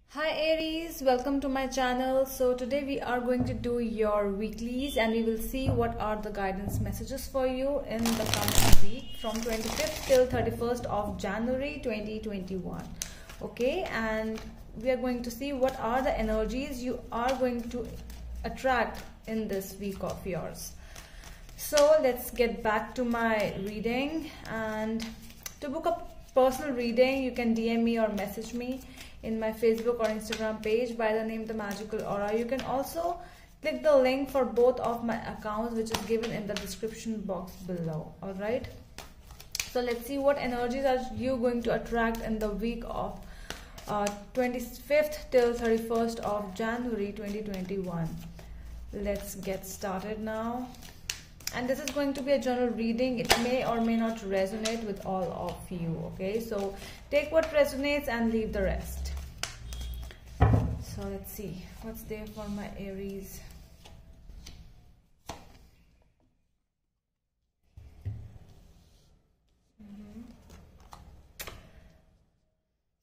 Hi Aries, welcome to my channel. So today we are going to do your weeklies and we will see what are the guidance messages for you in the coming week from 25th till 31st of January 2021. Okay, and we are going to see what are the energies you are going to attract in this week of yours. So let's get back to my reading, and to book a personal reading you can DM me or message me in my Facebook or Instagram page by the name The Magical Aura. You can also click the link for both of my accounts which is given in the description box below. Alright, so let's see what energies are you going to attract in the week of 25th till 31st of January 2021. Let's get started now. And this is going to be a general reading. It may or may not resonate with all of you. Okay, so take what resonates and leave the rest. So let's see what's there for my Aries.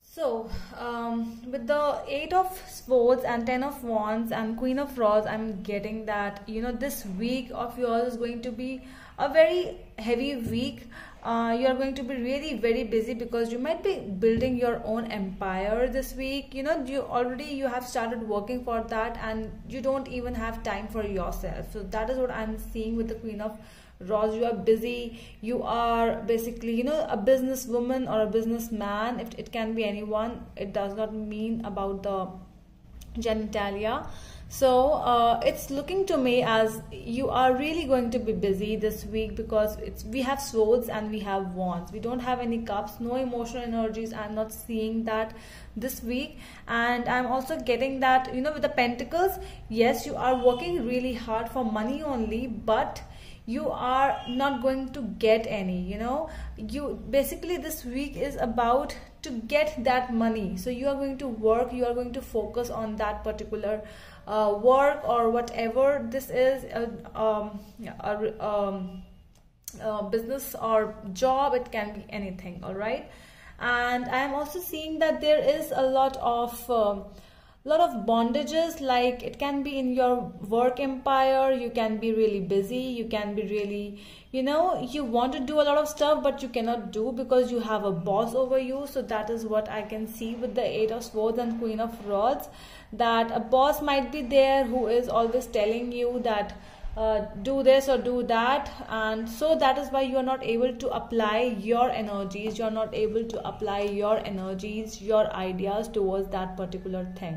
So with the 8 of Swords and 10 of Wands and Queen of Rods, I'm getting that, you know, this week of yours is going to be a very heavy week. You are going to be really very busy because you might be building your own empire this week. You know, you have started working for that and you don't even have time for yourself. So that is what I'm seeing with the Queen of Rods. You are busy. You are basically, you know, a businesswoman or a businessman. It can be anyone. It does not mean about the genitalia. So it's looking to me as you are really going to be busy this week because we have Swords and we have Wands. We don't have any cups, no emotional energies. I'm not seeing that this week. And I'm also getting that, you know, with the Pentacles, yes, you are working really hard for money only, but you are not going to get any, you know. You basically, this week is about to get that money. So you are going to work, you are going to focus on that particular work or whatever this is, business or job. It can be anything. All right, and I am also seeing that there is a lot of bondages. Like it can be in your work empire. You can be really busy, you can be really, you know, you want to do a lot of stuff but you cannot do because you have a boss over you. So that is what I can see with the 8 of Swords and Queen of Rods, that a boss might be there who is always telling you that do this or do that, and so that is why you are not able to apply your energies, you are not able to apply your energies, your ideas towards that particular thing.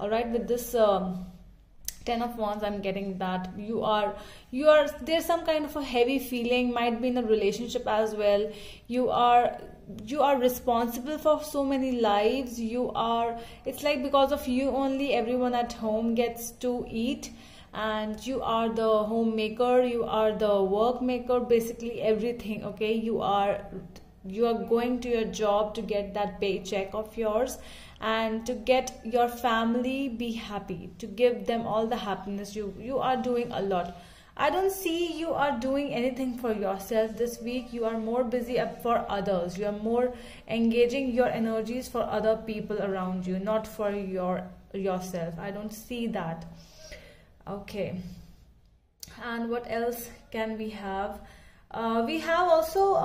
All right, with this 10 of Wands, I'm getting that you are there's some kind of a heavy feeling, might be in a relationship as well. You are responsible for so many lives. It's like because of you only everyone at home gets to eat, and you are the homemaker, you are the work maker, basically everything. Okay, you are going to your job to get that paycheck of yours and to get your family be happy, to give them all the happiness. You are doing a lot. I don't see you are doing anything for yourself this week. You are more busy for others. You are more engaging your energies for other people around you, not for yourself. I don't see that. Okay, and what else can we have? We have also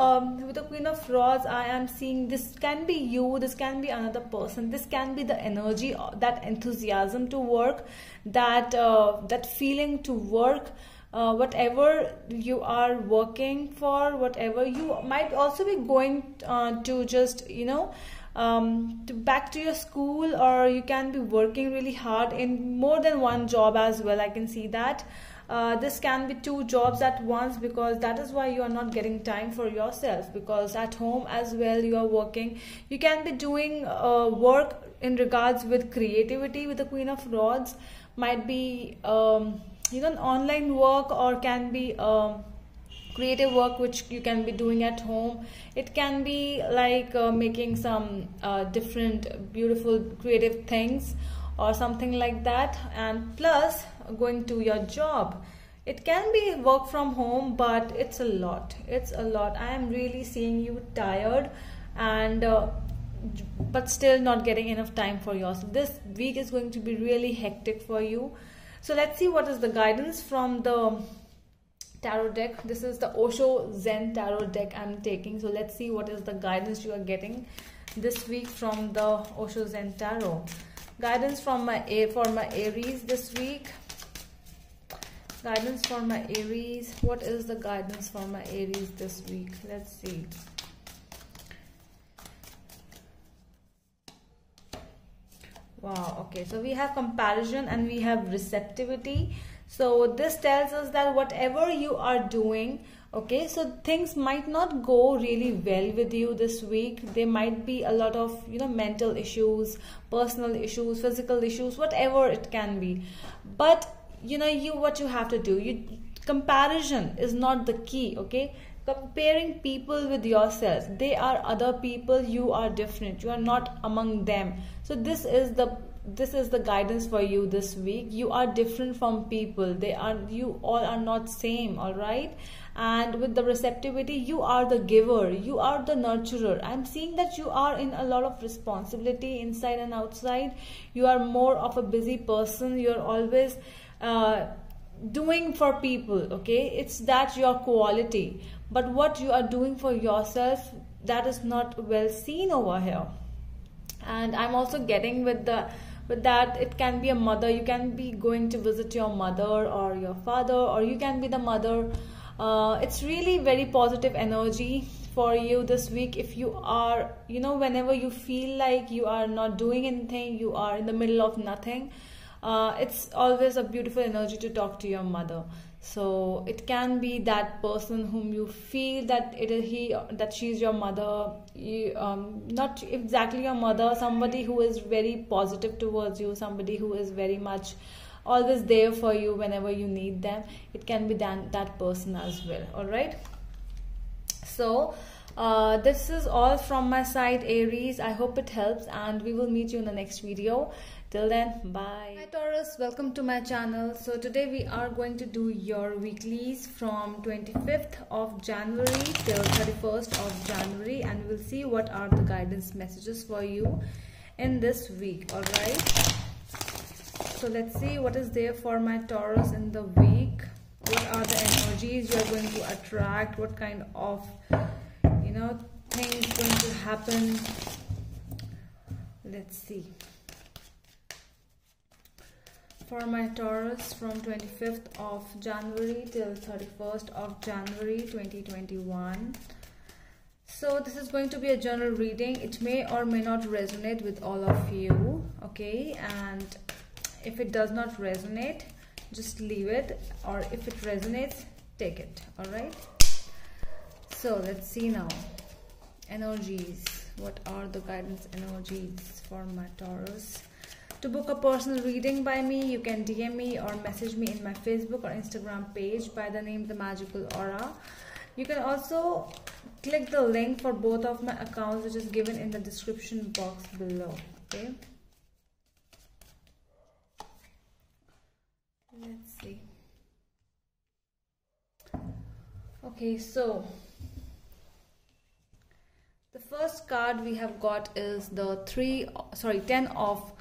with the Queen of Rods, I am seeing this can be you, this can be another person, this can be the energy, that enthusiasm to work, that feeling to work, whatever you are working for, whatever you might also be going to just, you know, back to your school, or you can be working really hard in more than one job as well. I can see that this can be 2 jobs at once, because that is why you are not getting time for yourself, because at home as well you are working. You can be doing work in regards with creativity with the Queen of Rods, might be even online work, or can be creative work which you can be doing at home. It can be like making some different beautiful creative things or something like that, and plus going to your job. It can be work from home, but it's a lot. I am really seeing you tired, and but still not getting enough time for yourself. This week is going to be really hectic for you. So let's see what is the guidance from the tarot deck. This is the Osho Zen tarot deck I'm taking. So let's see what is the guidance you are getting this week from the Osho Zen tarot. Guidance from for my Aries this week. Guidance for my Aries. What is the guidance for my Aries this week? Let's see. Wow, okay, so we have comparison and we have receptivity. So this tells us that whatever you are doing, okay, so things might not go really well with you this week. There might be a lot of, you know, mental issues, personal issues, physical issues, whatever it can be. But you know, what you have to do, comparison is not the key, okay? Comparing people with yourself, they are other people, you are different, you are not among them. So this is the guidance for you this week. You are different from people. You all are not same, all right? And with the receptivity, you are the giver, you are the nurturer. I'm seeing that you are in a lot of responsibility inside and outside. You are more of a busy person. You're always doing for people, okay? It's that your quality, but what you are doing for yourself, that is not well seen over here. And I'm also getting with that, it can be a mother. You can be going to visit your mother or your father, or you can be the mother. It's really very positive energy for you this week. If you are, you know, whenever you feel like you are not doing anything, you are in the middle of nothing, it's always a beautiful energy to talk to your mother. So it can be that person whom you feel that she's your mother, not exactly your mother, somebody who is very positive towards you, somebody who is very much always there for you whenever you need them. It can be that person as well, all right? So this is all from my side, Aries. I hope it helps, and we will meet you in the next video. Till then, bye. Hi Taurus, welcome to my channel. So today we are going to do your weeklies from 25th of January till 31st of January, and we'll see what are the guidance messages for you in this week, all right? So let's see what is there for my Taurus in the week. What are the energies you are going to attract? What kind of, you know, things going to happen? Let's see. For my Taurus from 25th of January till 31st of January 2021. So this is going to be a general reading. It may or may not resonate with all of you, okay? And if it does not resonate, just leave it, or if it resonates, take it, all right? So let's see now. Energies. What are the guidance energies for my Taurus? To book a personal reading by me, you can DM me or message me in my Facebook or Instagram page by the name The Magical Aura. You can also click the link for both of my accounts, which is given in the description box below, okay? Let's see. Okay, so the first card we have got is the 10 of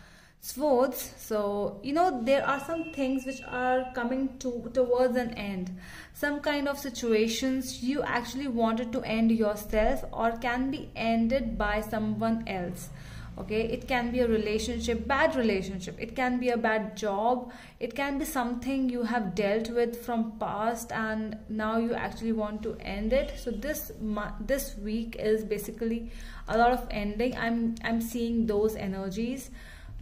Swords. So you know, there are some things which are coming towards an end. Some kind of situations you actually wanted to end yourself, or can be ended by someone else, okay? It can be a relationship, bad relationship, it can be a bad job, it can be something you have dealt with from past and now you actually want to end it. So this week is basically a lot of ending. I'm seeing those energies.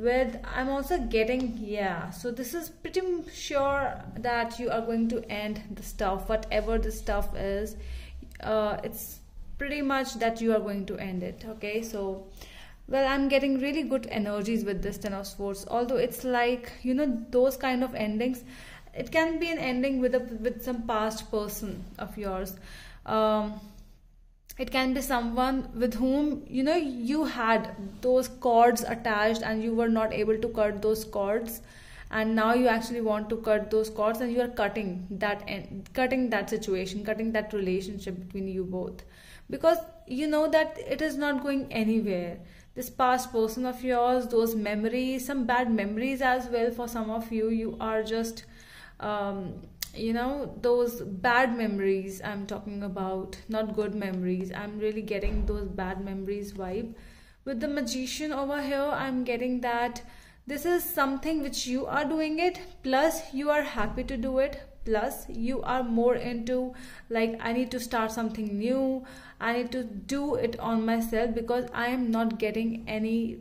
I'm also getting, yeah, so this is pretty sure that you are going to end the stuff, whatever the stuff is. It's pretty much that you are going to end it, okay? So, well, I'm getting really good energies with this 10 of Swords, although it's like, you know, those kind of endings. It can be an ending with some past person of yours. It can be someone with whom, you know, you had those cords attached and you were not able to cut those cords, and now you actually want to cut those cords, and you are cutting that situation, cutting that relationship between you both, because you know that it is not going anywhere. This past person of yours, those memories, some bad memories as well for some of you, you are just you know, those bad memories I'm talking about, not good memories. I'm really getting those bad memories vibe. With the Magician over here, I'm getting that this is something which you are doing it, plus you are happy to do it, plus you are more into like, I need to start something new, I need to do it on myself because I am not getting any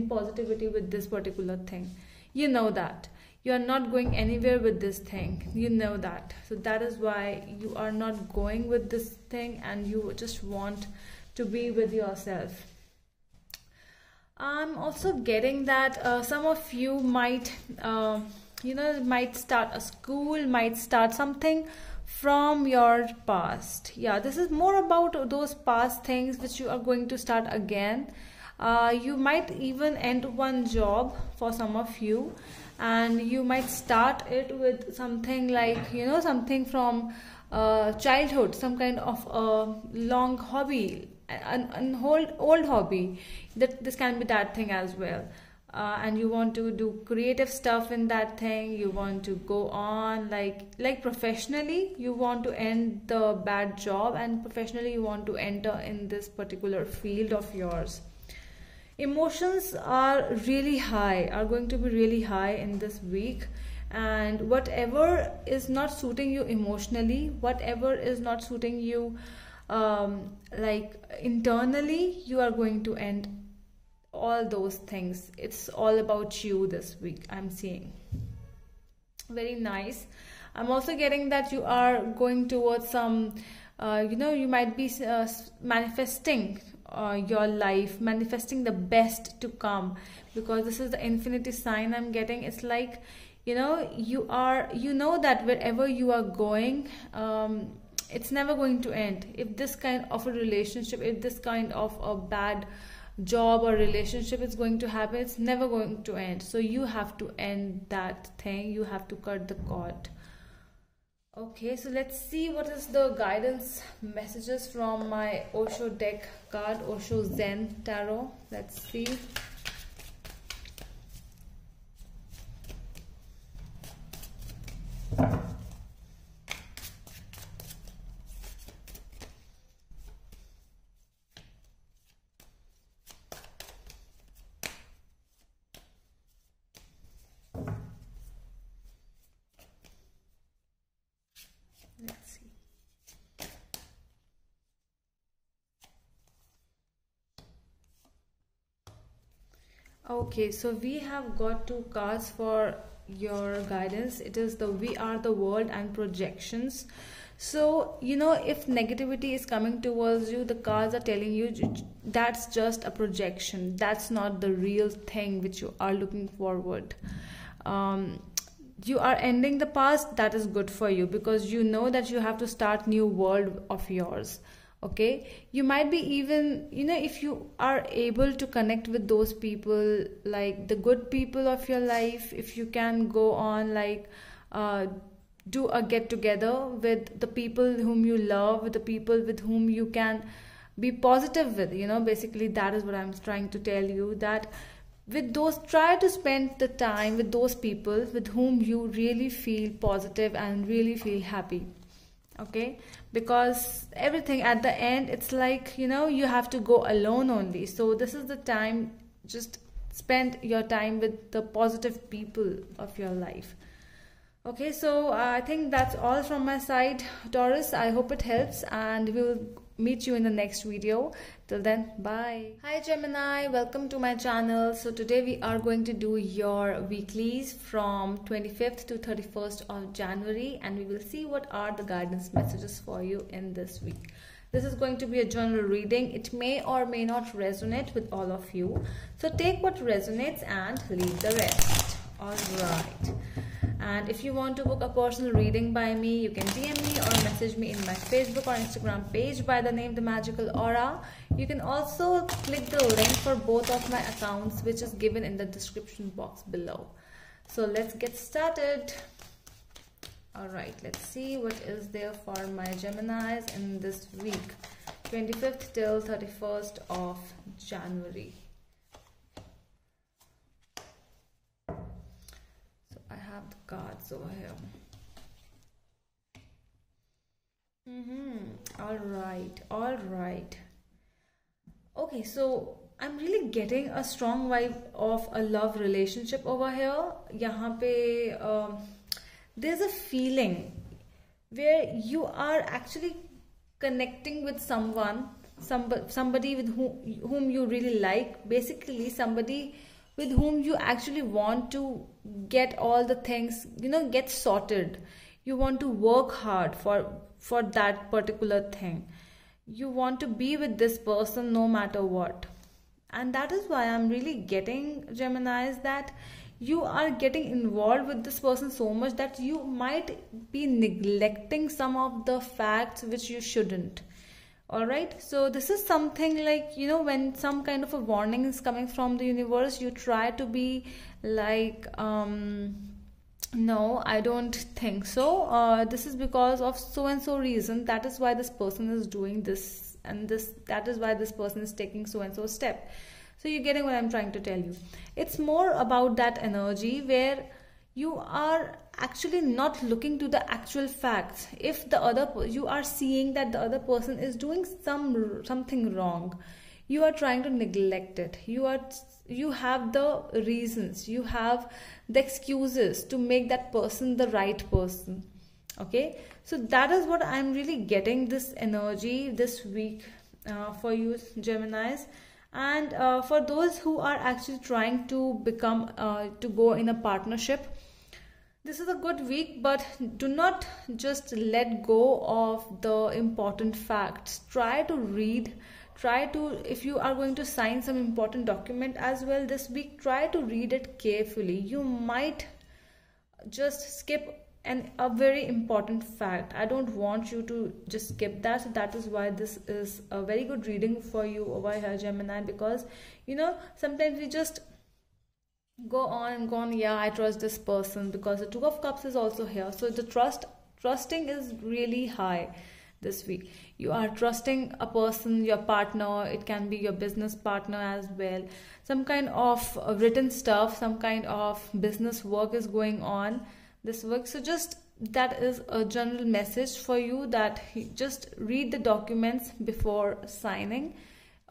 positivity with this particular thing. You know that you are not going anywhere with this thing, you know that. So that is why you are not going with this thing and you just want to be with yourself. I'm also getting that some of you might you know, might start a school, might start something from your past. Yeah, this is more about those past things which you are going to start again. You might even end one job for some of you, and you might start it with something like, you know, something from childhood, some kind of a long hobby, an old hobby. That this can be that thing as well. And you want to do creative stuff in that thing, you want to go on like professionally, you want to end the bad job, and professionally you want to enter in this particular field of yours. Emotions are really high, are going to be really high in this week, and whatever is not suiting you emotionally, whatever is not suiting you like internally, you are going to end all those things. It's all about you this week, I'm seeing. Very nice. I'm also getting that you are going towards some you know, you might be manifesting your life, manifesting the best to come, because this is the infinity sign I'm getting. It's like, you know, you know that wherever you are going, it's never going to end. If this kind of a relationship, if this kind of a bad job or relationship is going to happen, it's never going to end. So you have to end that thing, you have to cut the cord. Okay, so let's see what is the guidance messages from my Osho deck card, Osho Zen Tarot. Let's see. Let's see. Okay, so we have got two cards for your guidance. It is the We Are the World and Projections. So, you know, if negativity is coming towards you, the cards are telling you that's just a projection. That's not the real thing which you are looking forward. You are ending the past. That is good for you, because you know that you have to start new world of yours. Okay, you might be even, you know, if you are able to connect with those people, like the good people of your life, if you can go on like do a get together with the people whom you love, with the people with whom you can be positive with, you know, basically that is what I'm trying to tell you, that with those, try to spend the time with those people with whom you really feel positive and really feel happy. Okay, because everything at the end, it's like, you know, you have to go alone only. So this is the time, just spend your time with the positive people of your life. Okay, so I think that's all from my side, Taurus. I hope it helps, and we will meet you in the next video. Till then, bye. Hi Gemini, welcome to my channel. So today we are going to do your weeklies from 25th to 31st of January, and we will see what are the guidance messages for you in this week. This is going to be a general reading. It may or may not resonate with all of you. So take what resonates and leave the rest. All right. And if you want to book a personal reading by me, you can DM me or message me in my Facebook or Instagram page by the name The Magical Aura. You can also click the link for both of my accounts, which is given in the description box below. So let's get started. Alright, let's see what is there for my Geminis in this week. 25th till 31st of January. So I have the cards over here. All right, all right. Okay, so I'm really getting a strong vibe of a love relationship over here. यहाँ पे there's a feeling where you are actually connecting with someone, somebody with whom you really like, basically somebody with whom you actually want to get all the things, get sorted. You want to work hard for that particular thing. You want to be with this person no matter what. And that is why I'm really getting, Geminis, that you are getting involved with this person so much that you might be neglecting some of the facts which you shouldn't. All right, so this is something like, when some kind of a warning is coming from the universe, you try to be like, no, I don't think so. This is because of so and so reason. That is why this person is doing this, and that is why this person is taking so and so step. So you're getting what I'm trying to tell you. It's more about that energy where you are actually not looking to the actual facts. If you are seeing that the other person is doing something wrong, you are trying to neglect it. You have the reasons, you have the excuses to make that person the right person. Okay, so that is what I'm really getting, this energy this week for you, Geminis. And for those who are actually trying to to go in a partnership, this is a good week, but do not just let go of the important facts. Try to read, if you are going to sign some important document as well this week, try to read it carefully. You might just skip a very important fact. I don't want you to just skip that. So that is why this is a very good reading for you over here, Gemini, because sometimes we just go on and go on. Yeah, I trust this person, because the Two of Cups is also here. So the trusting is really high this week. You are trusting a person, your partner. It can be your business partner as well. Some kind of written stuff, some kind of business work is going on this week. So just that is a general message for you, that just read the documents before signing,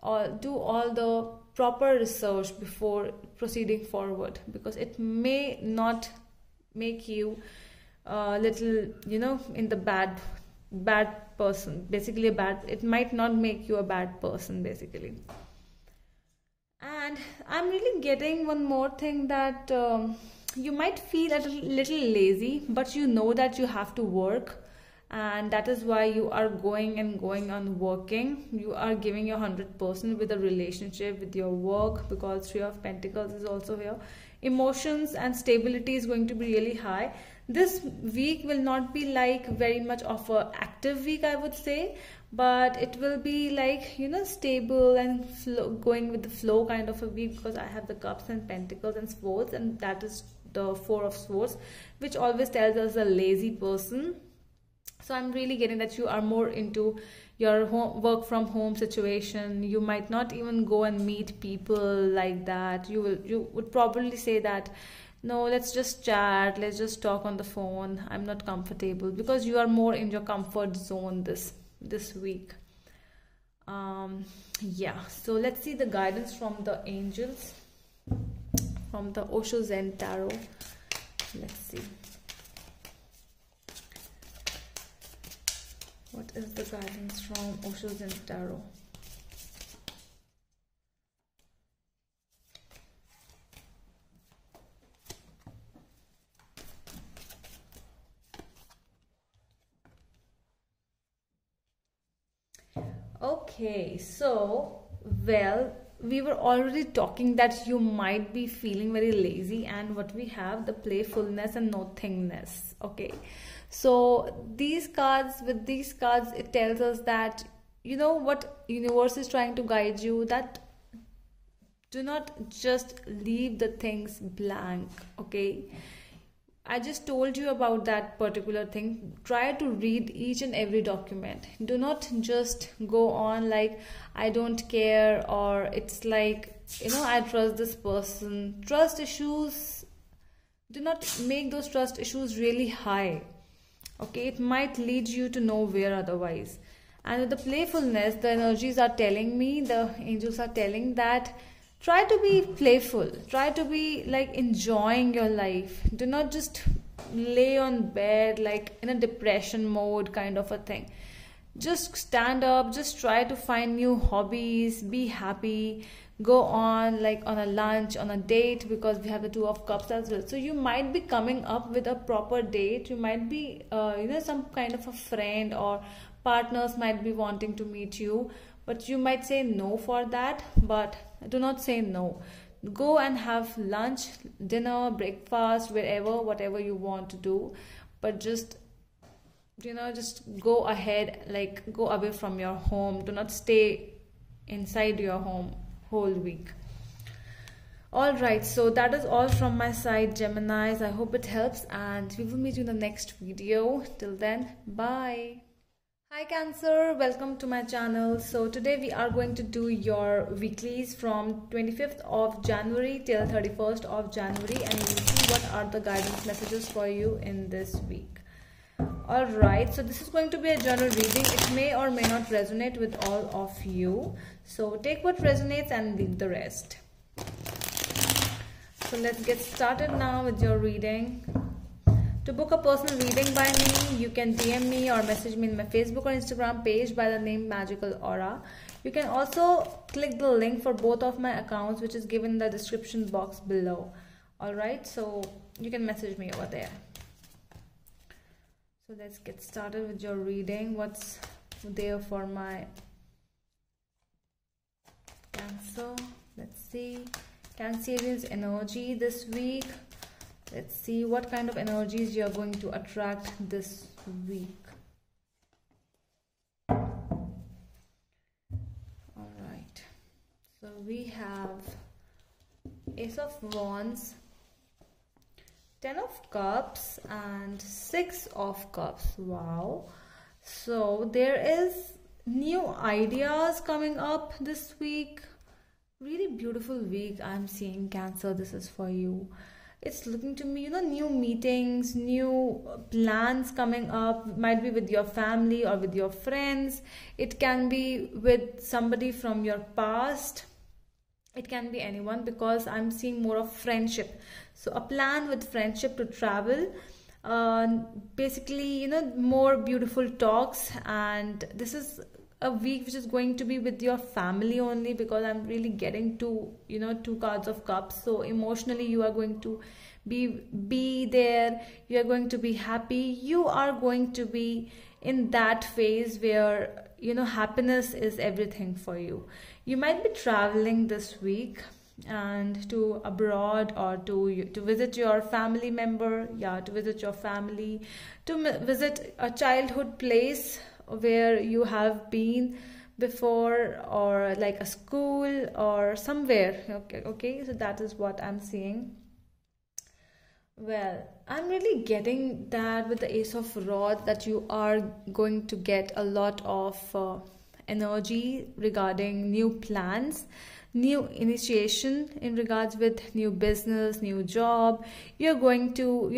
or do all the proper research before proceeding forward, because it may not make you a little, in the bad person, basically it might not make you a bad person basically. And I'm really getting one more thing, that you might feel a little lazy, but you know that you have to work, and that is why you are going on working. You are giving your 100% with a relationship, with your work, because Three of Pentacles is also here. Emotions and stability is going to be really high. This week will not be like very much of an active week, I would say, but it will be like, stable and going with the flow kind of a week, because I have the Cups and Pentacles and Swords, and that is the Four of Swords, which always tells us a lazy person. So I'm really getting that you are more into your work from home situation. You might not even go and meet people like that. You would probably say that, no, let's just chat, let's just talk on the phone. I'm not comfortable, because you are more in your comfort zone this week. Yeah, so let's see the guidance from the angels, from the Osho Zen Tarot. Let's see. What is the guidance from Osho Zen Tarot? Okay, so, well, we were already talking that you might be feeling very lazy, and what we have, the playfulness and nothingness. Okay, so with these cards, it tells us that, what universe is trying to guide you, that do not just leave the things blank. Okay, I just told you about that particular thing. Try to read each and every document. Do not just go on like I don't care, or it's like, I trust this person. Trust issues, do not make those trust issues really high. Okay, it might lead you to nowhere otherwise. And with the playfulness, the energies are telling me, the angels are telling that try to be playful, try to be like enjoying your life. Do not just lay on bed like in a depression mode kind of a thing. Just stand up, just try to find new hobbies, be happy, go on like on a lunch, on a date, because we have the two of cups as well. So you might be coming up with a proper date. You might be some kind of a friend or partners might be wanting to meet you, but you might say no for that. But do not say no. Go and have lunch, dinner, breakfast, wherever, whatever you want to do, but just just go ahead, like go away from your home. Do not stay inside your home whole week. All right, so that is all from my side, Geminis. I hope it helps, and we will meet you in the next video. Till then, bye. Hi Cancer, welcome to my channel. So today we are going to do your weeklies from 25th of January till 31st of January, and you will see what are the guidance messages for you in this week. Alright, so this is going to be a general reading. It may or may not resonate with all of you. So take what resonates and leave the rest. So let's get started now with your reading. To book a personal reading by me, you can DM me or message me in my Facebook or Instagram page by the name Magical Aura. You can also click the link for both of my accounts, which is given in the description box below. Alright, so you can message me over there. So let's get started with your reading. What's there for my Cancer? Let's see. Cancerian's energy this week. Let's see what kind of energies you're going to attract this week. Alright. So we have Ace of Wands, 10 of Cups, and 6 of Cups. Wow. So there is new ideas coming up this week. Really beautiful week I'm seeing, Cancer. This is for you. It's looking to me, new meetings, new plans coming up. Might be with your family or with your friends. It can be with somebody from your past. It can be anyone, because I'm seeing more of friendship. So a plan with friendship to travel. Basically, more beautiful talks. And this is a week which is going to be with your family only, because I'm really getting two cards of cups. So emotionally you are going to be there, you are going to be happy, you are going to be in that phase where happiness is everything for you. You might be traveling this week and to abroad, or to visit your family member, to visit your family, to visit a childhood place where you have been before, or like a school or somewhere. Okay, so that is what I'm seeing. Well, I'm really getting that with the Ace of Rods, that you are going to get a lot of energy regarding new plans, new initiation in regards with new business, new job. You're going to,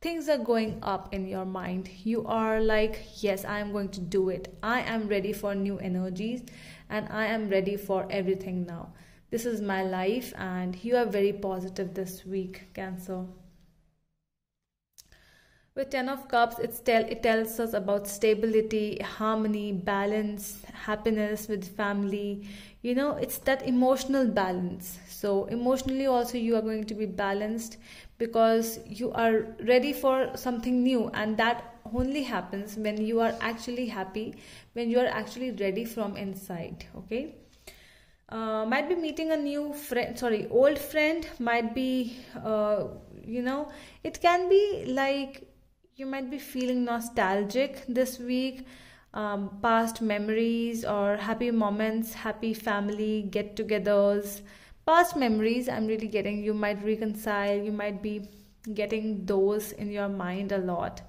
things are going up in your mind. You are like, yes, I am going to do it. I am ready for new energies, and I am ready for everything now. This is my life, and you are very positive this week, Cancer. With 10 of Cups, it tells us about stability, harmony, balance, happiness with family. It's that emotional balance. So emotionally also you are going to be balanced, because you are ready for something new, and that only happens when you are actually happy, when you are actually ready from inside. Okay. Might be meeting a new friend, old friend. Might be it can be like you might be feeling nostalgic this week, past memories or happy moments, happy family get-togethers, past memories. I'm really getting, you might reconcile, you might be getting those in your mind a lot.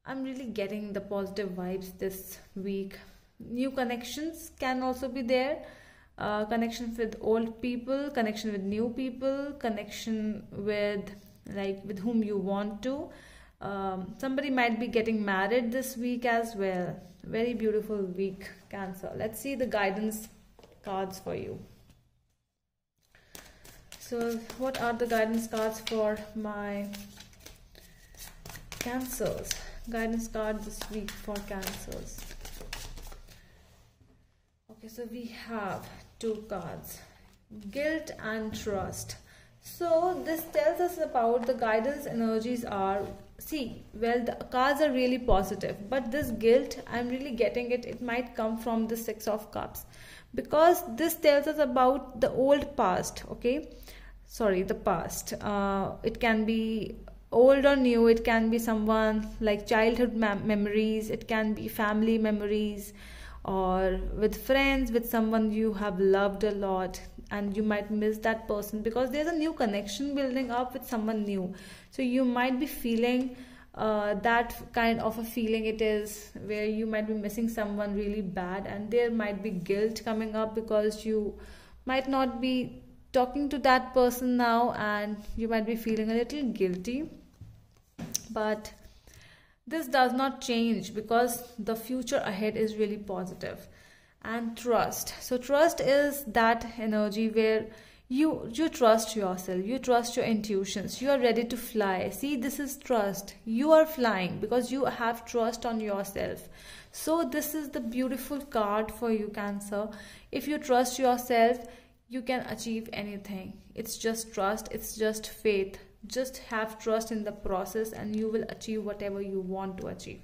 I'm really getting the positive vibes this week. New connections can also be there. Connection with old people, connection with new people, connection with with whom you want to. Somebody might be getting married this week as well. Very beautiful week, Cancer. Let's see the guidance cards for you. So what are the guidance cards for my Cancers? Guidance card this week for Cancers. Okay, so we have two cards, guilt and trust. So this tells us about the guidance energies are, see, well, the cards are really positive, but this guilt, I'm really getting it might come from the Six of Cups, because this tells us about the old past. Okay, sorry, the past. It can be old or new. It can be someone like childhood memories. It can be family memories, or with friends, with someone you have loved a lot, and you might miss that person because there's a new connection building up with someone new. So you might be feeling that kind of a feeling, it is where you might be missing someone really bad, and there might be guilt coming up because you might not be talking to that person now, and you might be feeling a little guilty. But this does not change because the future ahead is really positive. And trust. So trust is that energy where you trust yourself, you trust your intuitions, you are ready to fly. See, this is trust. You are flying because you have trust on yourself. So this is the beautiful card for you, Cancer. If you trust yourself, you can achieve anything. It's just trust, it's just faith. Just have trust in the process and you will achieve whatever you want to achieve.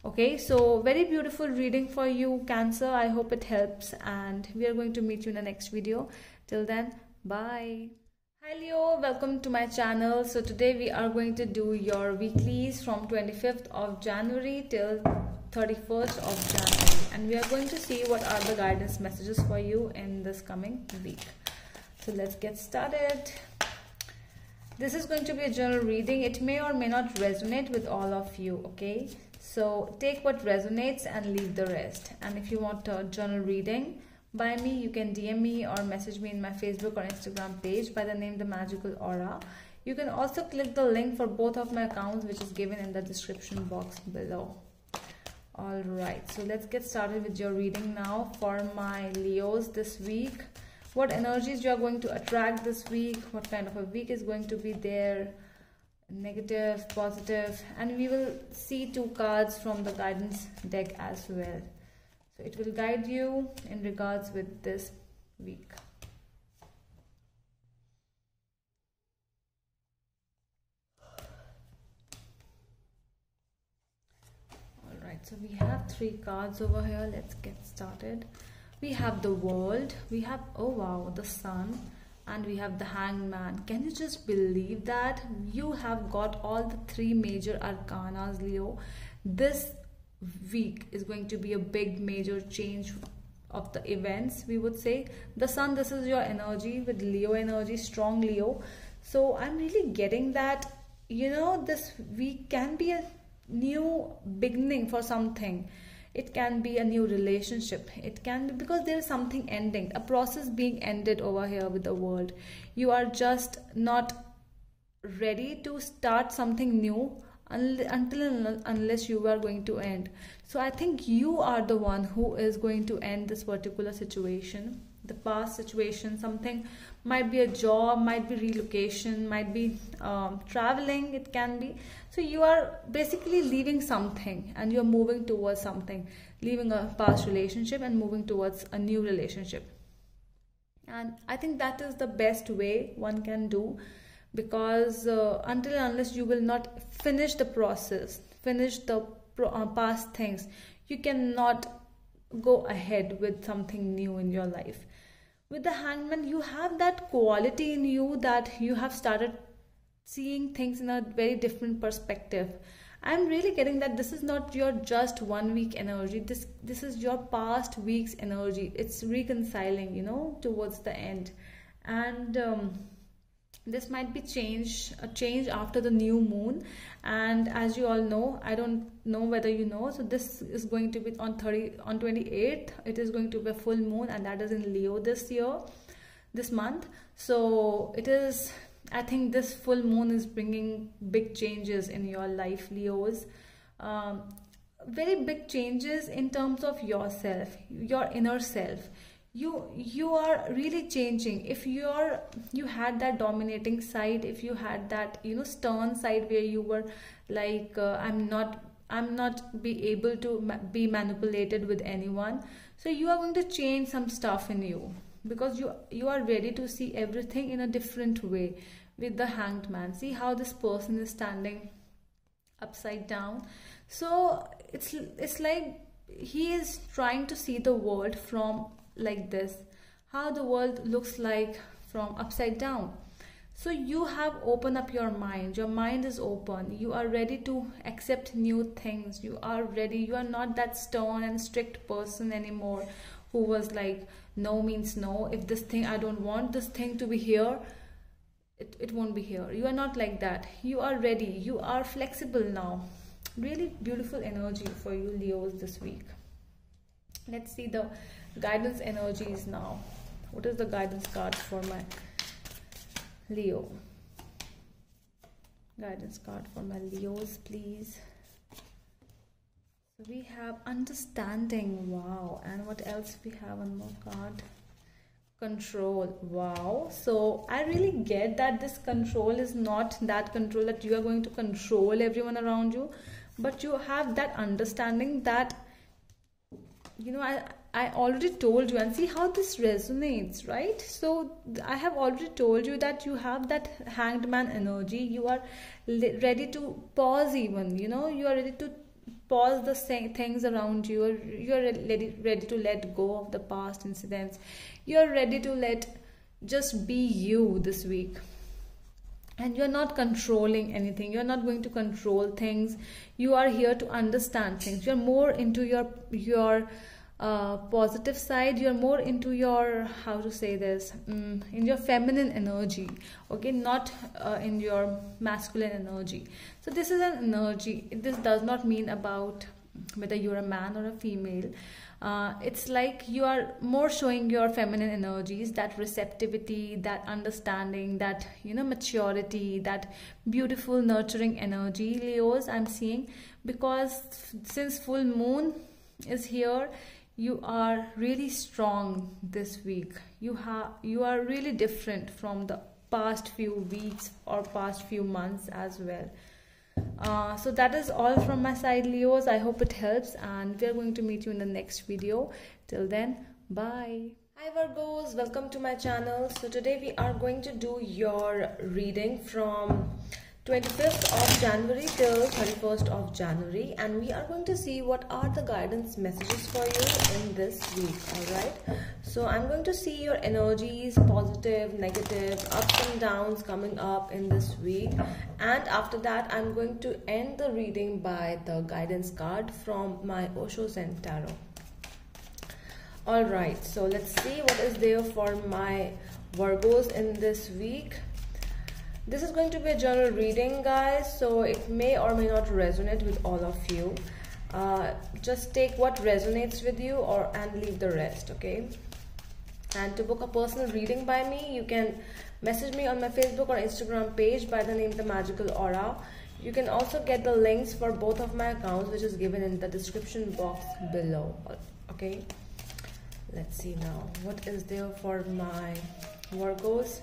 Okay, so very beautiful reading for you, Cancer. I hope it helps, and we are going to meet you in the next video. Till then, bye. Hi Leo, welcome to my channel. So today we are going to do your weeklies from 25th of January till 31st of January, and we are going to see what are the guidance messages for you in this coming week. So let's get started. This is going to be a general reading. It may or may not resonate with all of you, okay? So take what resonates and leave the rest. And if you want a journal reading by me, you can DM me or message me in my Facebook or Instagram page by the name The Magical Aura. You can also click the link for both of my accounts, which is given in the description box below. Alright, so let's get started with your reading now for my Leos this week. What energies you are going to attract this week, what kind of a week is going to be there, negative, positive, and we will see two cards from the guidance deck as well. So it will guide you in regards with this week. Alright, so we have three cards over here. Let's get started. We have the World, we have, oh wow, the Sun, and we have the Hanged Man. Can you just believe that? You have got all the three major arcanas, Leo. This week is going to be a big major change of the events, we would say. The Sun, this is your energy with Leo energy, strong Leo. So I'm really getting that, you know, this week can be a new beginning for something. It can be a new relationship. It can be because there is something ending, a process being ended over here with the World. You are just not ready to start something new until and unless you are going to end. So I think you are the one who is going to end this particular situation, the past situation. Something might be a job, might be relocation, might be traveling, it can be. So you are basically leaving something and you're moving towards something, leaving a past relationship and moving towards a new relationship. And I think that is the best way one can do, because until and unless you will not finish the process, finish the past things, you cannot go ahead with something new in your life. With the Hangman, you have that quality in you that you have started seeing things in a very different perspective. I'm really getting that this is not your just 1 week energy. This is your past week's energy. It's reconciling, you know, towards the end. And This might be a change after the new moon, and as you all know, I don't know whether you know, so this is going to be on 28th. It is going to be a full moon, and that is in Leo this month. So it is, I think this full moon is bringing big changes in your life, Leos. Very big changes in terms of yourself, your inner self. You are really changing. If you had that dominating side, if you had that, you know, stern side where you were like, I'm not be able to be manipulated with anyone, so you are going to change some stuff in you, because you are ready to see everything in a different way. With the Hanged Man, see how this person is standing upside down. So it's like he is trying to see the world from like this, how the world looks like from upside down. So you have opened up your mind. Your mind is open. You are ready to accept new things. You are ready. You are not that stern and strict person anymore who was like, no means no. If this thing, I don't want this thing to be here, it won't be here. You are not like that. You are ready. You are flexible now. Really beautiful energy for you, Leos, this week. Let's see the guidance energies now. What is the guidance card for my Leo? Guidance card for my Leos, please. So we have understanding. Wow. And what else we have? One more card. Control. Wow. So I really get that this control is not that control that you are going to control everyone around you, but you have that understanding that, you know, I already told you, and see how this resonates, right? So I have already told you that you have that Hanged Man energy. You are ready to pause, even, you know, you are ready to pause the things around you. You are ready to let go of the past incidents. You are ready to just be you this week. And you're not controlling anything. You're not going to control things. You are here to understand things. You're more into your positive side. You're more into your, how to say this, in your feminine energy, okay, not in your masculine energy. So this is an energy. This does not mean about whether you're a man or a female. It's like you are more showing your feminine energies, that receptivity, that understanding, that, you know, maturity, that beautiful nurturing energy, Leos, I'm seeing. Because since full moon is here, you are really strong this week. You are really different from the past few weeks or past few months as well. So that is all from my side, Leos. I hope it helps, and we are going to meet you in the next video. Till then, bye. Hi Virgos, welcome to my channel. So today we are going to do your reading from 25th of January till 31st of January, and we are going to see what are the guidance messages for you in this week. All right, so I'm going to see your energies, positive, negative, ups and downs coming up in this week, and after that I'm going to end the reading by the guidance card from my Osho Zen Tarot. All right, so let's see what is there for my Virgos in this week. This is going to be a general reading, guys, so it may or may not resonate with all of you. Just take what resonates with you and leave the rest, okay? And to book a personal reading by me, you can message me on my Facebook or Instagram page by the name The Magical Aura. You can also get the links for both of my accounts, which is given in the description box below, okay? Let's see now, what is there for my Virgos?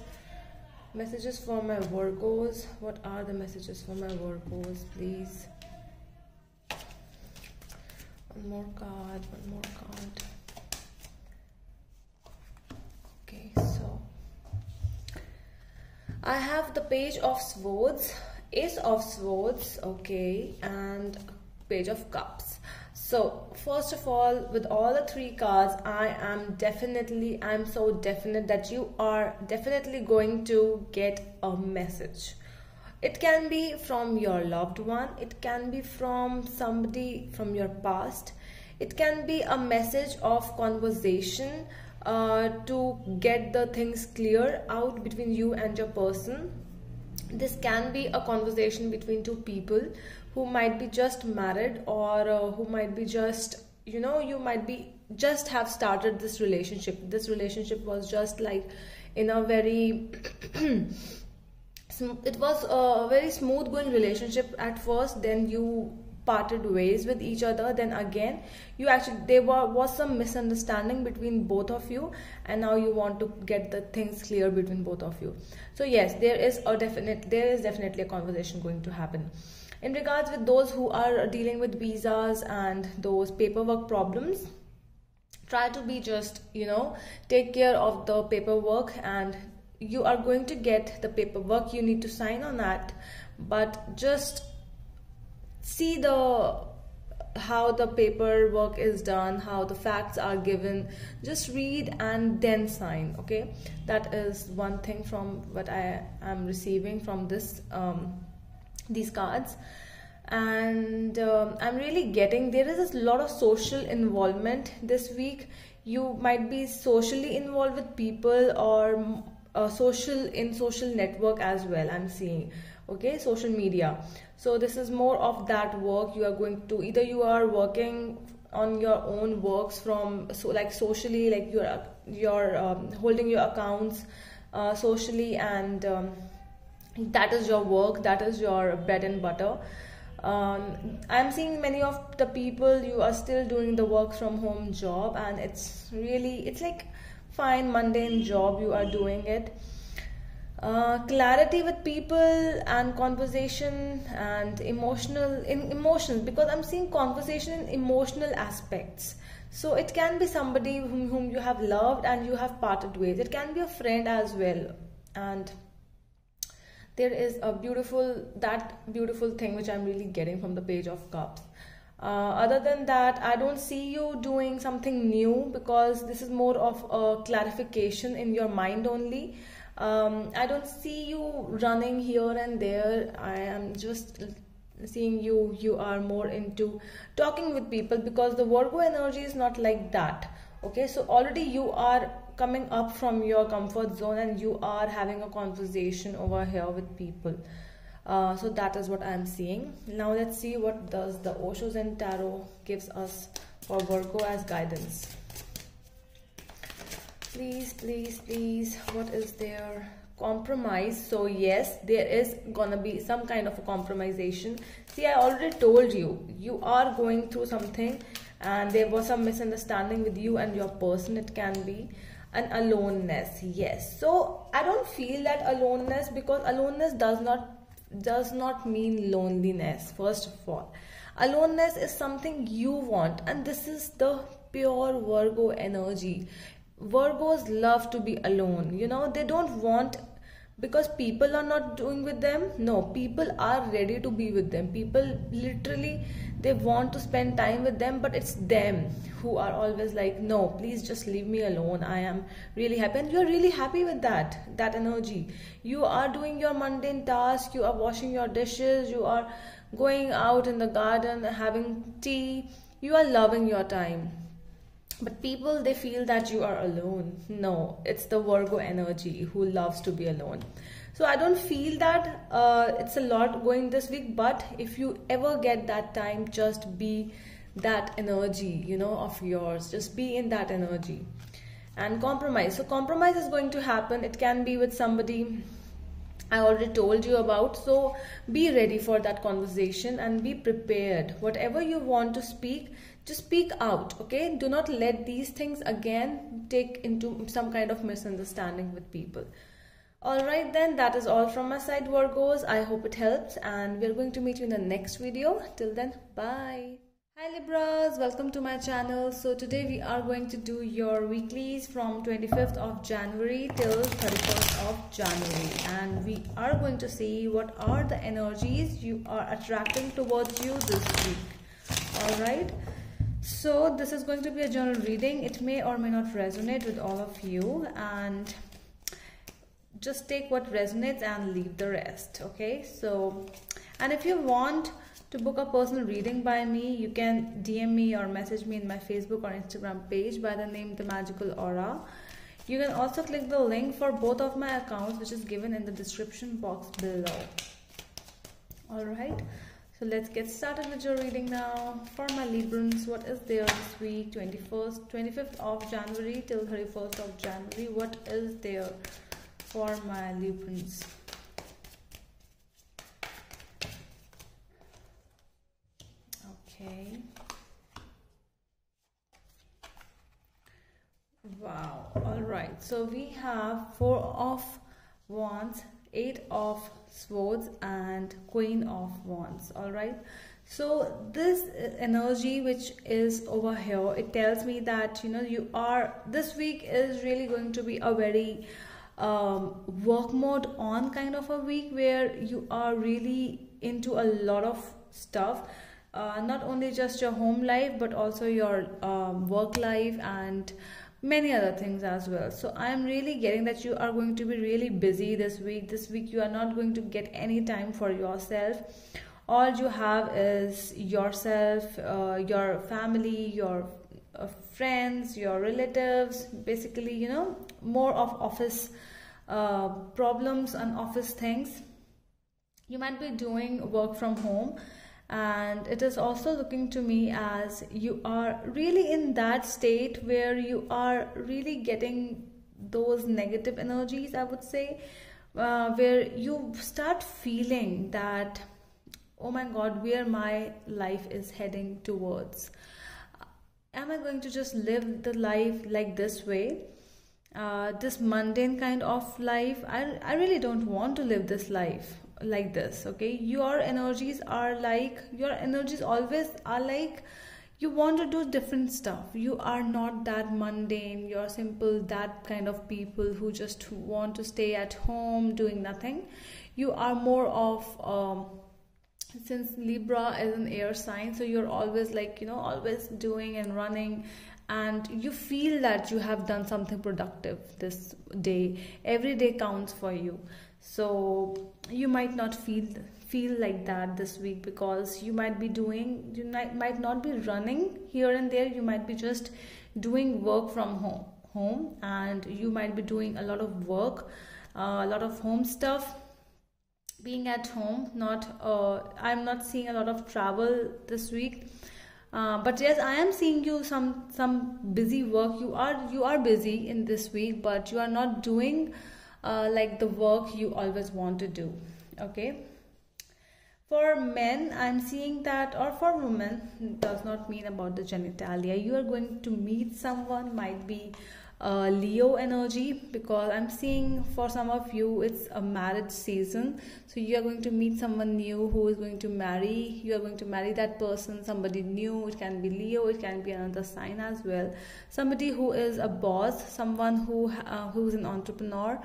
Messages for my Virgos. What are the messages for my Virgos, please? One more card. Okay, so I have the Page of Swords, Ace of Swords, okay, and Page of Cups. So first of all, with all the three cards, I'm so definite that you are definitely going to get a message. It can be from your loved one, it can be from somebody from your past, it can be a message of conversation to get the things clear out between you and your person. This can be a conversation between two people who might be just married, or who might be just, you know, you might be just have started this relationship. This relationship was just like in a very it was a very smooth going relationship at first, then you parted ways with each other, then again you actually, there was some misunderstanding between both of you, and now you want to get the things clear between both of you. So yes, there is definitely a conversation going to happen. In regards with those who are dealing with visas and those paperwork problems, try to be just, you know, take care of the paperwork, and you are going to get the paperwork, you need to sign on that, but just see how the paperwork is done, how the facts are given. Just read and then sign. Okay, that is one thing from what I am receiving from this these cards. And I'm really getting there is a lot of social involvement this week. You might be socially involved with people, or social network as well, I'm seeing. Okay, social media. So this is more of that work. You are going to, either you are working on your own works from, so like socially, like you're holding your accounts socially, and that is your work, that is your bread and butter. I'm seeing many of the people, you are still doing the work from home job, and it's like fine mundane job, you are doing it. Clarity with people and conversation and emotions, because I'm seeing conversation in emotional aspects. So it can be somebody whom you have loved and you have parted ways. It can be a friend as well, and there is a beautiful thing which I'm really getting from the Page of Cups. Other than that, I don't see you doing something new, because this is more of a clarification in your mind only. I don't see you running here and there. I am just seeing you are more into talking with people, because the Virgo energy is not like that. Okay, so already you are coming up from your comfort zone and you are having a conversation over here with people. So that is what I'm seeing. Now let's see what does the Osho Zen Tarot gives us for Virgo as guidance. Please, please, please, what is their compromise? So yes, there is gonna be some kind of a compromisation. See, I already told you, you are going through something, and there was some misunderstanding with you and your person. It can be an aloneness. Yes, so I don't feel that aloneness, because aloneness does not mean loneliness. First of all, aloneness is something you want, and this is the pure Virgo energy. Virgos love to be alone, you know. They don't want, because people are not doing with them. No, people are ready to be with them. People literally, they want to spend time with them, but it's them who are always like, no, please just leave me alone, I am really happy. And you're really happy with that energy. You are doing your mundane task, you are washing your dishes, you are going out in the garden having tea, you are loving your time. But people, they feel that you are alone. No, it's the Virgo energy who loves to be alone. So I don't feel that it's a lot going this week, but if you ever get that time, just be that energy, you know, of yours. Just be in that energy. And compromise. So compromise is going to happen. It can be with somebody I already told you about. So be ready for that conversation and be prepared. Whatever you want to speak, just speak out. Okay, do not let these things again take into some kind of misunderstanding with people. Alright then, that is all from my side, Virgos. I hope it helps, and we're going to meet you in the next video. Till then, bye. Hi Libras, welcome to my channel. So today we are going to do your weeklies from 25th of January till 31st of January, and we are going to see what are the energies you are attracting towards you this week. Alright, so this is going to be a general reading. It may or may not resonate with all of you, and just take what resonates and leave the rest. Okay, so, and if you want To book a personal reading by me, you can DM me or message me in my Facebook or Instagram page by the name The Magical Aura. You can also click the link for both of my accounts, which is given in the description box below. Alright, so let's get started with your reading now. For my Librans, what is there this week, 25th of January till 31st of January? What is there for my Librans? Okay. Wow. All right. So we have 4 of Wands, 8 of Swords, and Queen of Wands. All right. So this energy which is over here, it tells me that this week is really going to be a very work mode on kind of a week, where you are really into a lot of stuff. Not only just your home life, but also your work life and many other things as well. So I am really getting that you are going to be really busy this week. This week you are not going to get any time for yourself. All you have is yourself, your family, your friends, your relatives, basically, more of office problems and office things. You might be doing work from home, and it is also looking to me as you are really in that state where you are really getting those negative energies, I would say, where you start feeling that, oh my God, where my life is heading towards. Am I going to just live the life like this way? This mundane kind of life? I really don't want to live this life like this. Okay, your energies always are like you want to do different stuff. You are not that mundane, you're simple, that kind of people who just want to stay at home doing nothing. You are more of since Libra is an air sign, so you're always like, always doing and running, and you feel that you have done something productive this day. Every day counts for you. So you might not feel like that this week, because you might might not be running here and there. You might be just doing work from home, and you might be doing a lot of work, a lot of home stuff, being at home. I'm not seeing a lot of travel this week, but yes, I am seeing you some busy work. You are busy in this week, but you are not doing like the work you always want to do. Okay, for men, I'm seeing that, or for women, does not mean about the genitalia. You are going to meet someone, might be Leo energy, because I'm seeing for some of you it's a marriage season. So you are going to meet someone new who is going to marry. You are going to marry that person, somebody new. It can be Leo, it can be another sign as well. Somebody who is a boss, someone who's an entrepreneur,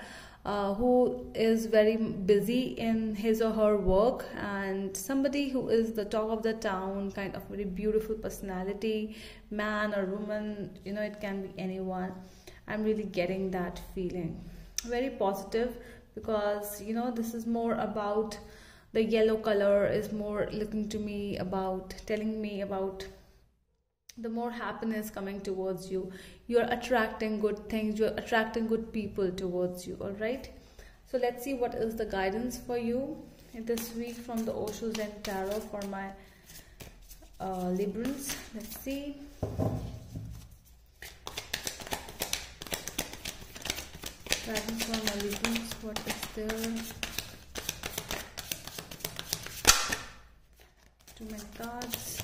who is very busy in his or her work, and somebody who is the talk of the town, kind of very beautiful personality, man or woman, it can be anyone. I'm really getting that feeling. Very positive, because this is more about the yellow color, is more looking to me about, telling me about the more happiness coming towards you. You're attracting good things, you're attracting good people towards you. All right, so let's see what is the guidance for you this week from the Osho Zen Tarot for my Librans. Let's see. Guidance for my Librans, what is there? Too many cards.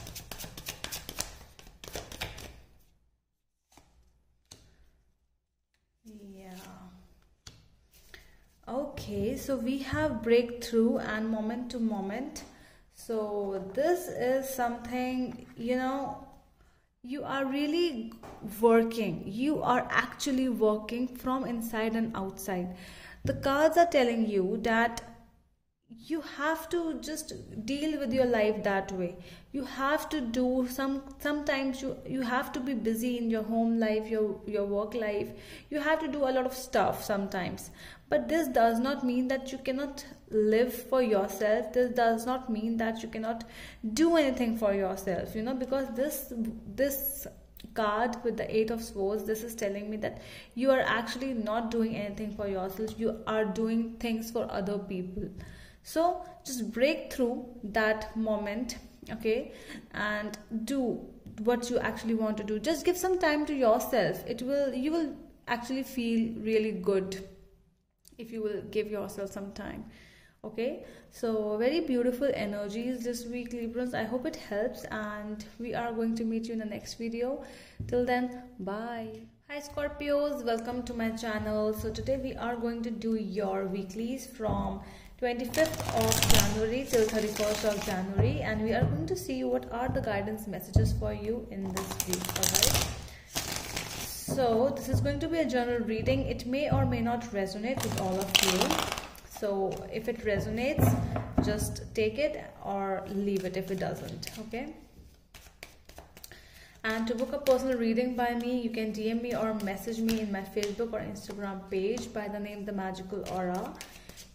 Yeah. Okay, so we have breakthrough and moment to moment. So this is something, you are really working. You are actually working from inside and outside. The cards are telling you that you have to just deal with your life that way. You have to do sometimes you have to be busy in your home life, your work life. You have to do a lot of stuff sometimes, but this does not mean that you cannot live for yourself. This does not mean that you cannot do anything for yourself, you know, because this card with the Eight of Swords, this is telling me that you are actually not doing anything for yourself. You are doing things for other people. So just break through that moment, okay, and do what you actually want to do. Just give some time to yourself. You will actually feel really good if you will give yourself some time. Okay, so very beautiful energies this week, Librans. I hope it helps, and we are going to meet you in the next video. Till then, bye. Hi Scorpios, welcome to my channel. So today we are going to do your weeklies from 25th of January till 31st of January, and we are going to see what are the guidance messages for you in this week. Alright, so this is going to be a general reading. It may or may not resonate with all of you. So if it resonates, just take it or leave it if it doesn't, okay? And to book a personal reading by me, you can DM me or message me in my Facebook or Instagram page by the name The Magical Aura.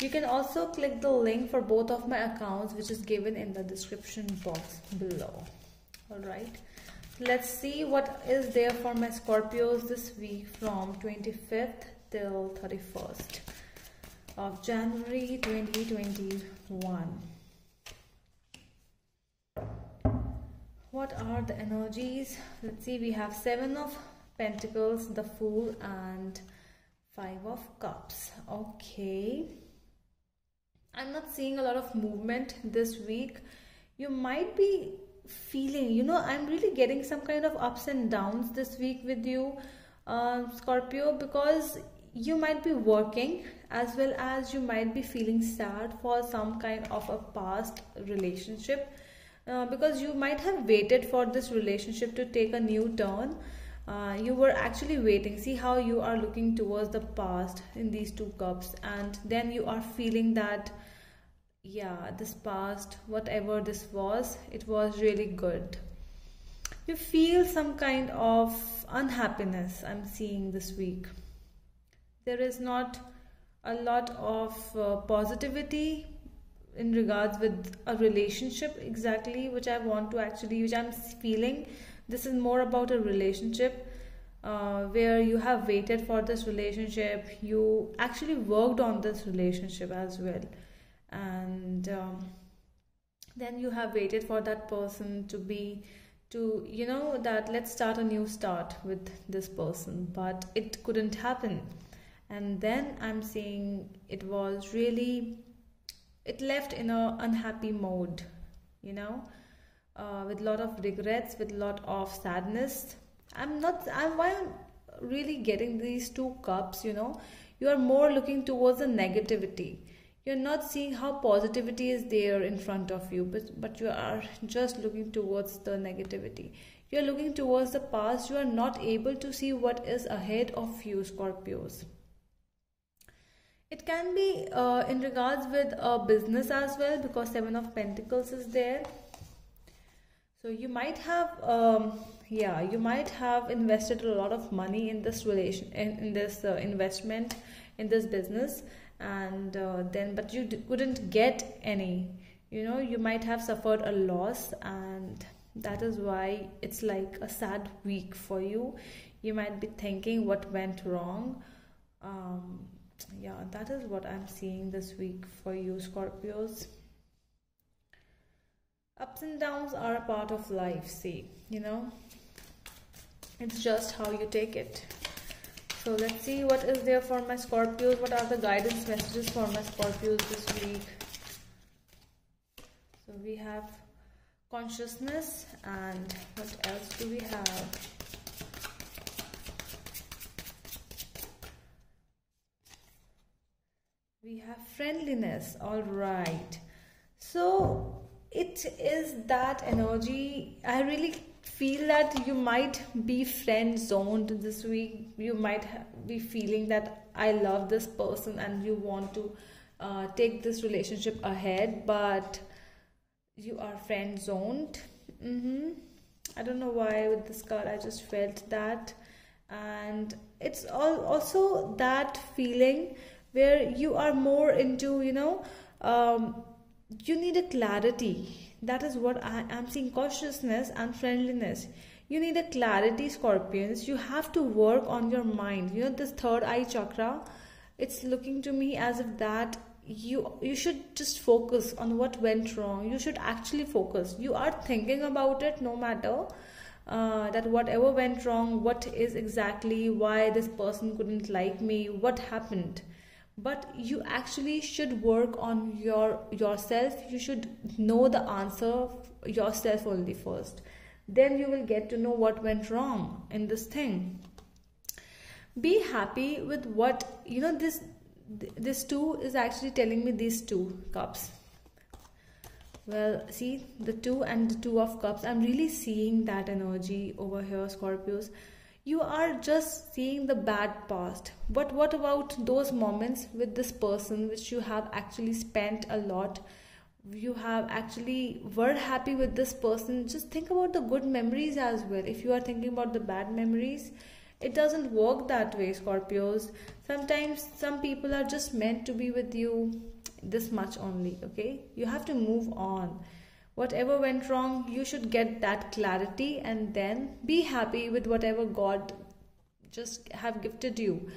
You can also click the link for both of my accounts, which is given in the description box below. Alright, let's see what is there for my Scorpios this week from 25th till 31st of January 2021. What are the energies? Let's see, we have Seven of Pentacles, the Fool, and Five of Cups. Okay, I'm not seeing a lot of movement this week. You might be feeling, you know, I'm really getting some kind of ups and downs this week with you, Scorpio, because you might be working as well as you might be feeling sad for some kind of a past relationship, because you might have waited for this relationship to take a new turn. You were actually waiting. See how you are looking towards the past in these two cups, and then you are feeling that, yeah, this past, whatever this was, it was really good. You feel some kind of unhappiness, I'm seeing this week. There is not a lot of positivity in regards with a relationship exactly, which I want to actually, which I'm feeling. This is more about a relationship where you have waited for this relationship. You actually worked on this relationship as well, and then you have waited for that person to you know, that let's start a new start with this person, but it couldn't happen. And then I'm seeing it was really, it left in a unhappy mode, you know, with a lot of regrets, with a lot of sadness. Why I'm really getting these two cups, you know, you are more looking towards the negativity. You're not seeing how positivity is there in front of you, but you are just looking towards the negativity. You're looking towards the past. You are not able to see what is ahead of you, Scorpios. It can be in regards with a business as well, because Seven of Pentacles is there. So you might have, you might have invested a lot of money in this investment in this business, and then but you couldn't get any. You know, you might have suffered a loss, and that is why it's like a sad week for you. You might be thinking what went wrong. Yeah, that is what I'm seeing this week for you, Scorpios. Ups and downs are a part of life, see, you know, it's just how you take it. So let's see what is there for my Scorpios. What are the guidance messages for my Scorpios this week? So we have consciousness, and what else do we have? We have friendliness. All right, so it is that energy. I really feel that you might be friend zoned this week. You might be feeling that I love this person and you want to take this relationship ahead, but you are friend zoned. I don't know why with this card I just felt that. And it's also that feeling where you are more into, you need a clarity. That is what I'm seeing, cautiousness and friendliness. You need a clarity, Scorpions. You have to work on your mind. This third eye chakra, it's looking to me as if that you should just focus on what went wrong. You should actually focus. You are thinking about it, no matter that whatever went wrong, what is exactly why this person couldn't like me, what happened. But you actually should work on yourself. You should know the answer yourself only first. Then you will get to know what went wrong in this thing. Be happy with what, this two is actually telling me these 2 cups. Well, see, the 2 and the 2 of cups, I'm really seeing that energy over here, Scorpios. You are just seeing the bad past, but what about those moments with this person which you have actually spent a lot? You have actually were happy with this person. Just think about the good memories as well. If you are thinking about the bad memories, it doesn't work that way, Scorpios. Sometimes some people are just meant to be with you this much only, okay? You have to move on. Whatever went wrong, you should get that clarity and then be happy with whatever God just have gifted you,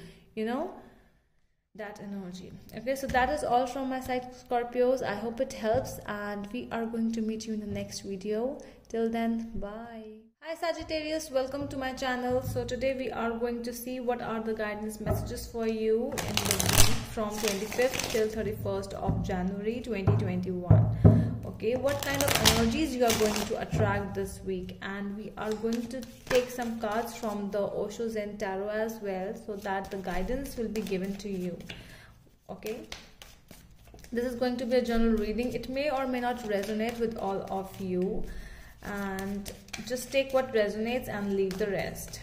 that energy. Okay, so that is all from my side, Scorpios. I hope it helps, and we are going to meet you in the next video. Till then, bye. Hi Sagittarius, welcome to my channel. So today we are going to see what are the guidance messages for you in the week from 25th till 31st of January 2021. Okay, what kind of energies you are going to attract this week, and we are going to take some cards from the Osho Zen Tarot as well, so that the guidance will be given to you. Okay, this is going to be a general reading. It may or may not resonate with all of you, and just take what resonates and leave the rest.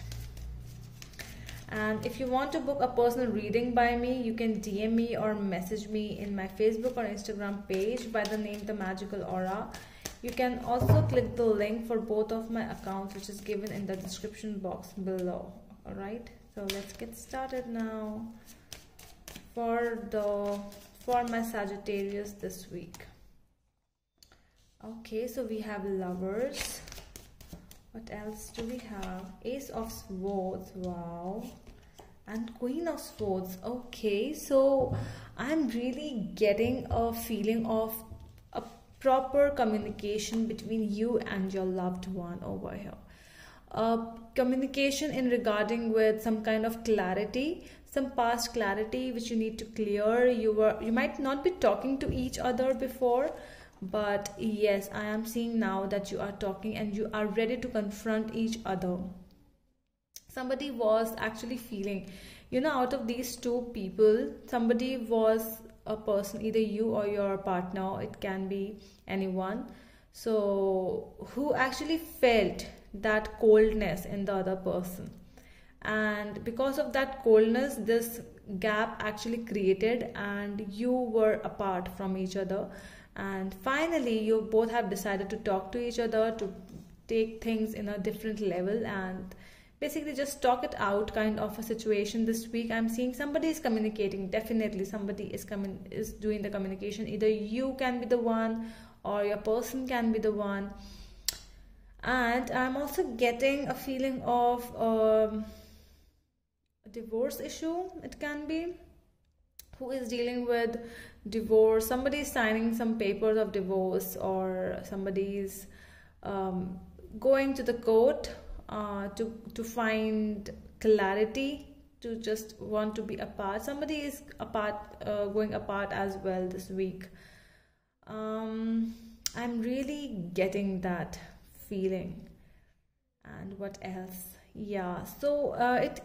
And if you want to book a personal reading by me, you can DM me or message me in my Facebook or Instagram page by the name The Magical Aura. You can also click the link for both of my accounts, which is given in the description box below. Alright, so let's get started now for my Sagittarius this week. Okay, so we have Lovers. What else do we have? Ace of Swords, wow. And Queen of Swords. Okay, so I'm really getting a feeling of a proper communication between you and your loved one over here. Communication in regarding with some kind of clarity, some past clarity which you need to clear. You might not be talking to each other before, but yes, I am seeing now that you are talking and you are ready to confront each other. Somebody was actually feeling, out of these 2 people, somebody was a person, either you or your partner, it can be anyone, so who actually felt that coldness in the other person. And because of that coldness, this gap actually created and you were apart from each other. And finally, you both have decided to talk to each other, to take things in a different level and basically just talk it out, kind of a situation this week. I'm seeing somebody is communicating. Definitely somebody is doing the communication. Either you can be the one or your person can be the one. And I'm also getting a feeling of a divorce issue. It can be. Who is dealing with divorce? Somebody is signing some papers of divorce, or somebody is going to the court to find clarity, to just want to be apart. Somebody is going apart as well this week. I'm really getting that feeling. And what else? Yeah, so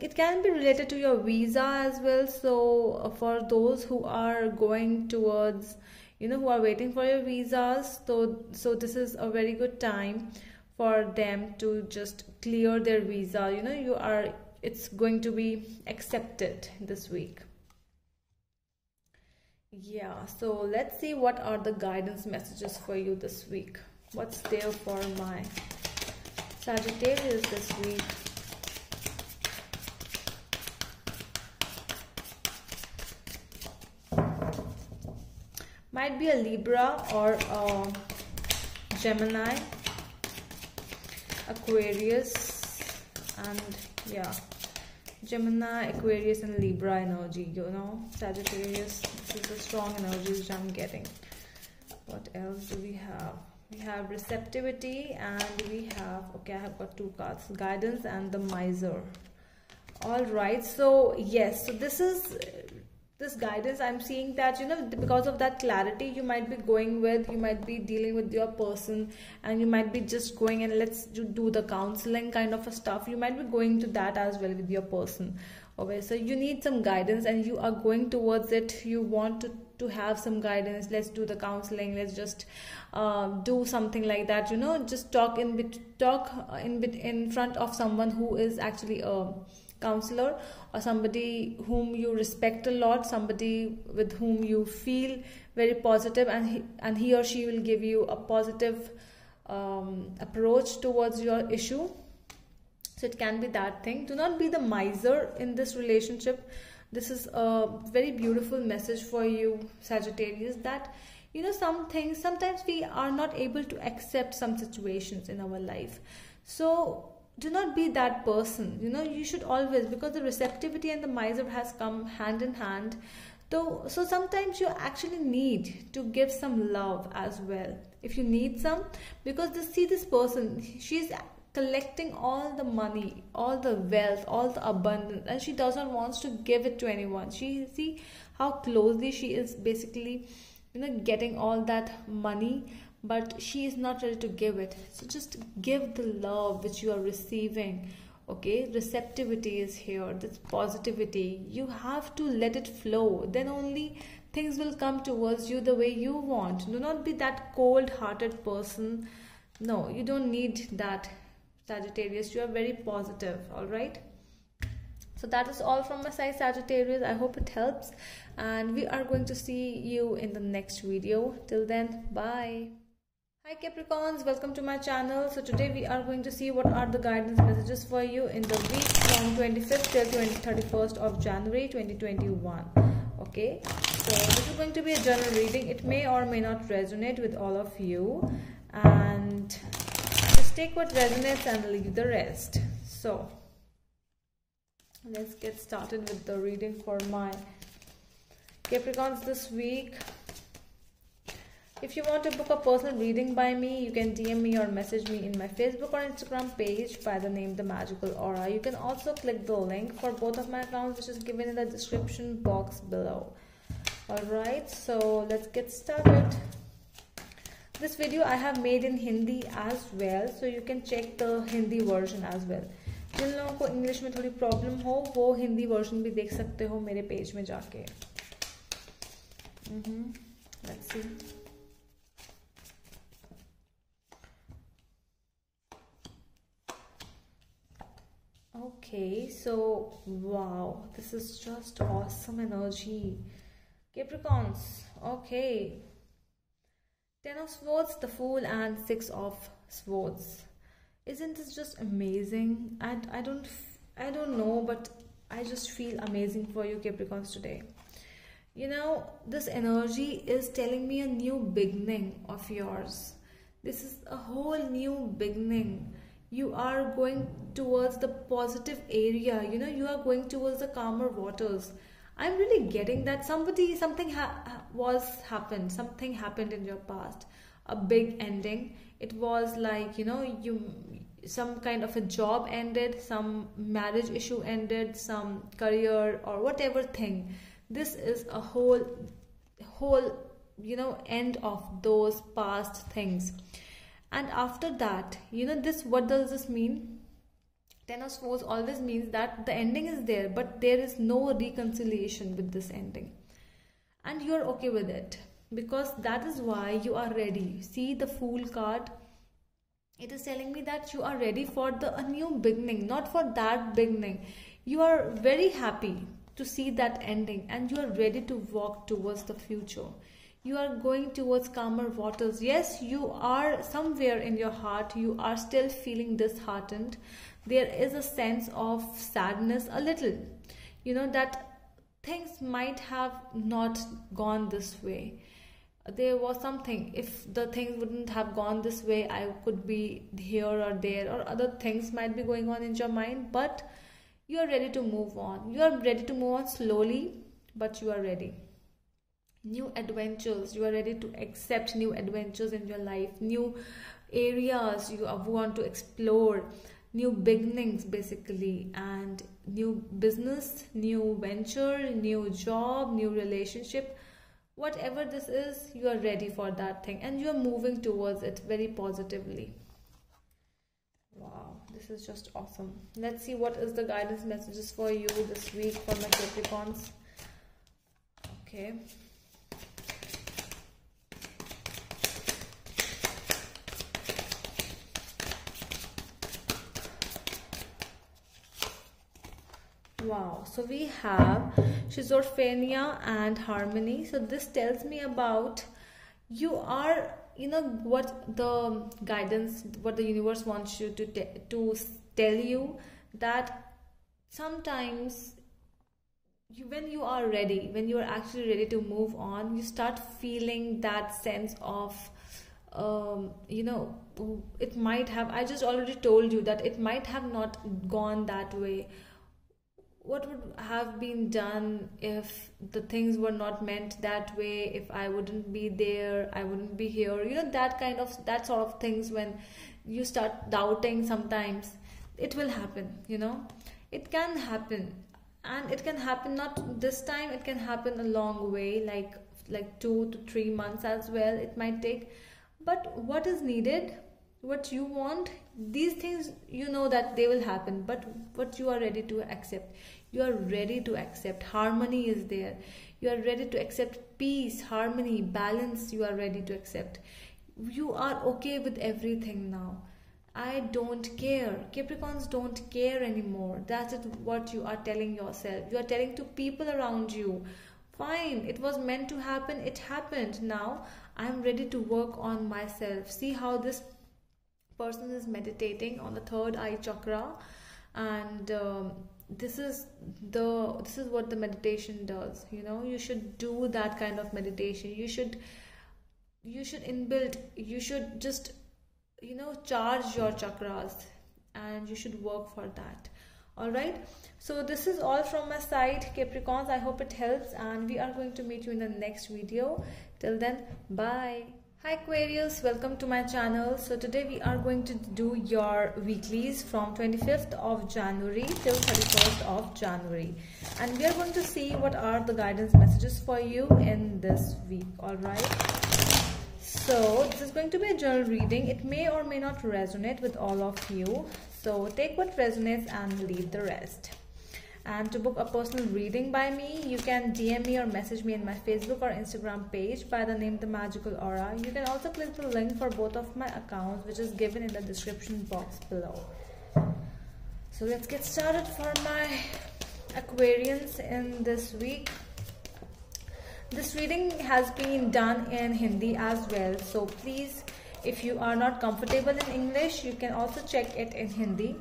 it can be related to your visa as well. So for those who are going towards, who are waiting for your visas, so this is a very good time for them to just clear their visa. It's going to be accepted this week. Yeah, so let's see what are the guidance messages for you this week. What's there for my Sagittarius this week? Might be a Libra or a Gemini, Aquarius, and yeah, Gemini, Aquarius, and Libra energy. You know, Sagittarius. This is the strong energy which I'm getting. What else do we have? We have receptivity, and we have, okay, I have got two cards, guidance and the miser. All right, so yes, so this guidance. I'm seeing that, you know, because of that clarity you might be going with, you might be dealing with your person, and you might be just going and let's do the counseling kind of a stuff. You might be going to that as well with your person. Okay, so you need some guidance and you are going towards it. You want to have some guidance. Let's do the counseling, let's just do something like that, you know, just talk in front of someone who is actually a counselor, or somebody whom you respect a lot, somebody with whom you feel very positive, and he or she will give you a positive approach towards your issue. So it can be that thing. Do not be the miser in this relationship. This is a very beautiful message for you, Sagittarius, that, you know, some things, sometimes we are not able to accept some situations in our life. So do not be that person. You know, you should always, because the receptivity and the miser has come hand in hand. So sometimes you actually need to give some love as well, if you need some, because see this person, she's collecting all the money, all the wealth, all the abundance, and she doesn't want to give it to anyone. See how closely she is basically, you know, getting all that money, but she is not ready to give it. So just give the love which you are receiving. Okay, receptivity is here, this positivity, you have to let it flow, then only things will come towards you the way you want. Do not be that cold-hearted person. No, you don't need that, Sagittarius. You are very positive. All right, so that is all from my side, Sagittarius. I hope it helps, and we are going to see you in the next video. Till then, bye. Hi Capricorns, welcome to my channel. So today we are going to see what are the guidance messages for you in the week from 25th till 31st of January 2021. Okay, so this is going to be a general reading. It may or may not resonate with all of you, and just take what resonates and leave the rest. So let's get started with the reading for my Capricorns this week. If you want to book a personal reading by me, you can DM me or message me in my Facebook or Instagram page by the name The Magical Aura. You can also click the link for both of my accounts, which is given in the description box below. Alright, so let's get started. This video I have made in Hindi as well, so you can check the Hindi version as well. जिन लोगों को English में थोड़ी problem हो वो Hindi version भी देख सकते हो मेरे पेज में जाके. Let's see. Okay, so wow, this is just awesome energy, Capricorns. Okay, 10 of Swords, the Fool, and 6 of Swords. Isn't this just amazing? And I don't know, but I just feel amazing for you, Capricorns, today. You know, this energy is telling me a new beginning of yours. This is a whole new beginning. You are going towards the positive area, you know, you are going towards the calmer waters. I'm really getting that something happened in your past, a big ending. It was like, you know, some kind of a job ended, some marriage issue ended, some career or whatever thing. This is a whole, you know, end of those past things. And after that, you know, what does this mean? 10 of Swords always means that the ending is there, but there is no reconciliation with this ending. And you're okay with it, because that is why you are ready. See the Fool card? It is telling me that you are ready for a new beginning, not for that beginning. You are very happy. to see that ending, and you are ready to walk towards the future. You are going towards calmer waters. Yes, you are somewhere in your heart, you are still feeling disheartened. There is a sense of sadness, a little, you know, that things might have not gone this way. There was something, if the things wouldn't have gone this way, I could be here or there, or other things might be going on in your mind. But you are ready to move on. You are ready to move on slowly, but you are ready. New adventures, you are ready to accept new adventures in your life, new areas you want to explore, new beginnings basically, and new business, new venture, new job, new relationship. Whatever this is, you are ready for that thing, and you are moving towards it very positively. Wow, this is just awesome. Let's see what is the guidance messages for you this week for my Capricorns. Okay. Wow, so we have schizophrenia and harmony. So this tells me about you are, you know, what the guidance, what the universe wants you to tell you, that sometimes when you are ready, when you are actually ready to move on, you start feeling that sense of you know, it might have, I just already told you that it might have not gone that way. What would have been done if the things were not meant that way? If I wouldn't be there, I wouldn't be here, you know, that sort of things. When you start doubting, sometimes it will happen, you know, it can happen. And it can happen not this time, it can happen a long way, like 2 to 3 months as well, it might take. But what is needed, what you want, these things, you know that they will happen, but what you are ready to accept, you are ready to accept. Harmony is there, you are ready to accept peace, harmony, balance. You are ready to accept, you are okay with everything now. I don't care. Capricorns don't care anymore. That's it, what you are telling yourself. You are telling to people around you, fine, it was meant to happen, it happened. Now I'm ready to work on myself. See how this person is meditating on the third eye chakra, and this is what the meditation does. You know, you should do that kind of meditation. You should just, you know, charge your chakras, and you should work for that. All right, so this is all from my side, Capricorns. I hope it helps, and we are going to meet you in the next video. Till then, bye. Hi Aquarius, welcome to my channel. So today we are going to do your weeklies from 25th of January till 31st of January, and we are going to see what are the guidance messages for you in this week. All right, so this is going to be a general reading. It may or may not resonate with all of you, so take what resonates and leave the rest. And to book a personal reading by me, you can DM me or message me in my Facebook or Instagram page by the name The Magical Aura. You can also click the link for both of my accounts, which is given in the description box below. So let's get started for my Aquarians in this week. This reading has been done in Hindi as well, so please, if you are not comfortable in English, you can also check it in Hindi.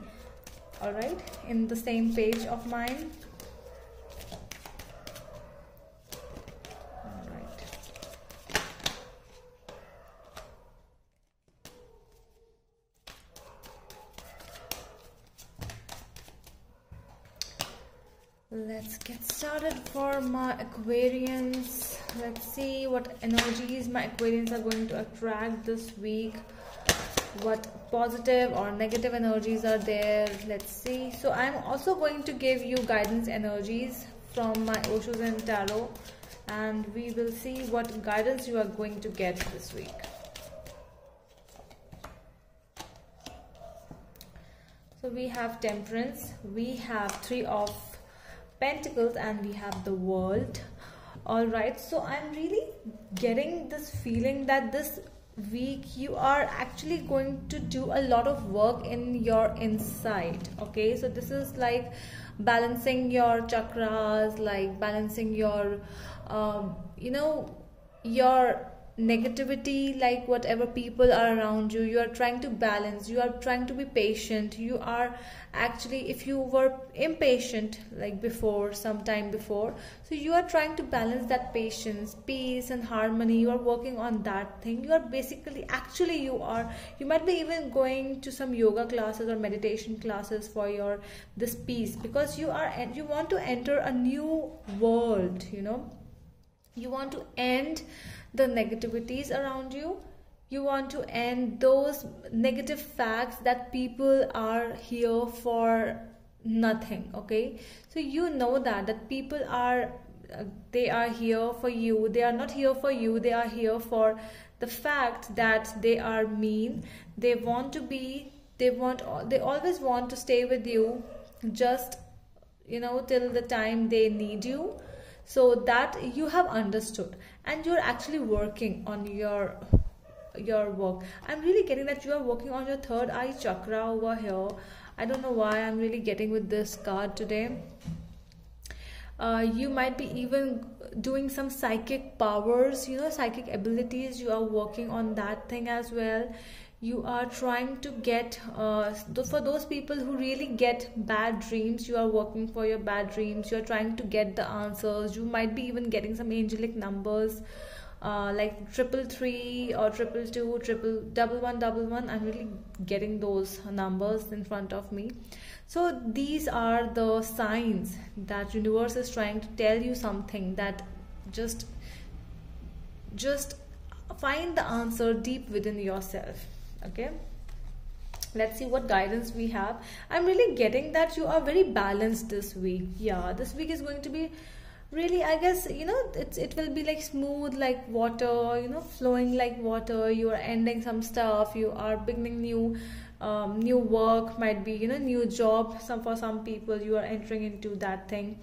All right, in the same page of mine. All right. Let's get started for my Aquarians. Let's see what energies my Aquarians are going to attract this week. What positive or negative energies are there? Let's see. So I'm also going to give you guidance energies from my Oshos and Tarot, and we will see what guidance you are going to get this week. So we have Temperance, we have Three of Pentacles, and we have the World. All right, so I'm really getting this feeling that this week you are actually going to do a lot of work in your inside. Okay, so this is like balancing your chakras, like balancing your you know, your negativity, like whatever people are around you, you are trying to balance, you are trying to be patient. You are actually, if you were impatient like before, some time before, so you are trying to balance that patience, peace and harmony. You are working on that thing. You are basically, actually you might be even going to some yoga classes or meditation classes for your this peace, because you want to enter a new world, you know. You want to end the negativities around you. You want to end those negative facts that people are here for nothing. Okay, so you know that people are they are here for you. They are not here for you. They are here for the fact that they are mean. They want to be, they always want to stay with you, just, you know, till the time they need you. So that you have understood, and you're actually working on your work. I'm really getting that you are working on your third eye chakra over here. I don't know why I'm really getting with this card today. You might be even doing some psychic powers, you know, psychic abilities. You are working on that thing as well. You are trying to get for those people who really get bad dreams, you are working for your bad dreams. You are trying to get the answers. You might be even getting some angelic numbers, like 333 or 222, 1111. I'm really getting those numbers in front of me. So these are the signs that universe is trying to tell you something, that just find the answer deep within yourself. Okay, let's see what guidance we have. I'm really getting that you are very balanced this week. Yeah, this week is going to be really, I guess, you know, it will be like smooth like water, you know, flowing like water. You are ending some stuff, you are beginning new work, might be, you know, new job. For some people, you are entering into that thing.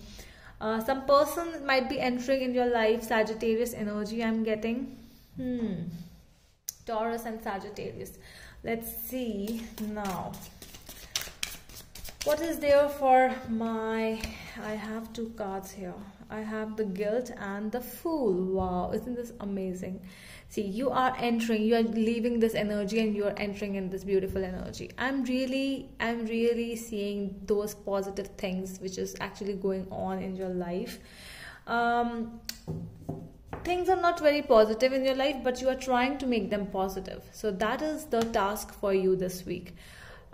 Some person might be entering in your life. Sagittarius energy I'm getting. Taurus and Sagittarius. Let's see now what is there for my, I have two cards here. I have the Guilt and the Fool. Wow, isn't this amazing? See, you are entering, you are leaving this energy and you are entering in this beautiful energy. I'm really seeing those positive things which is actually going on in your life. Things are not very positive in your life, but you are trying to make them positive. So that is the task for you this week.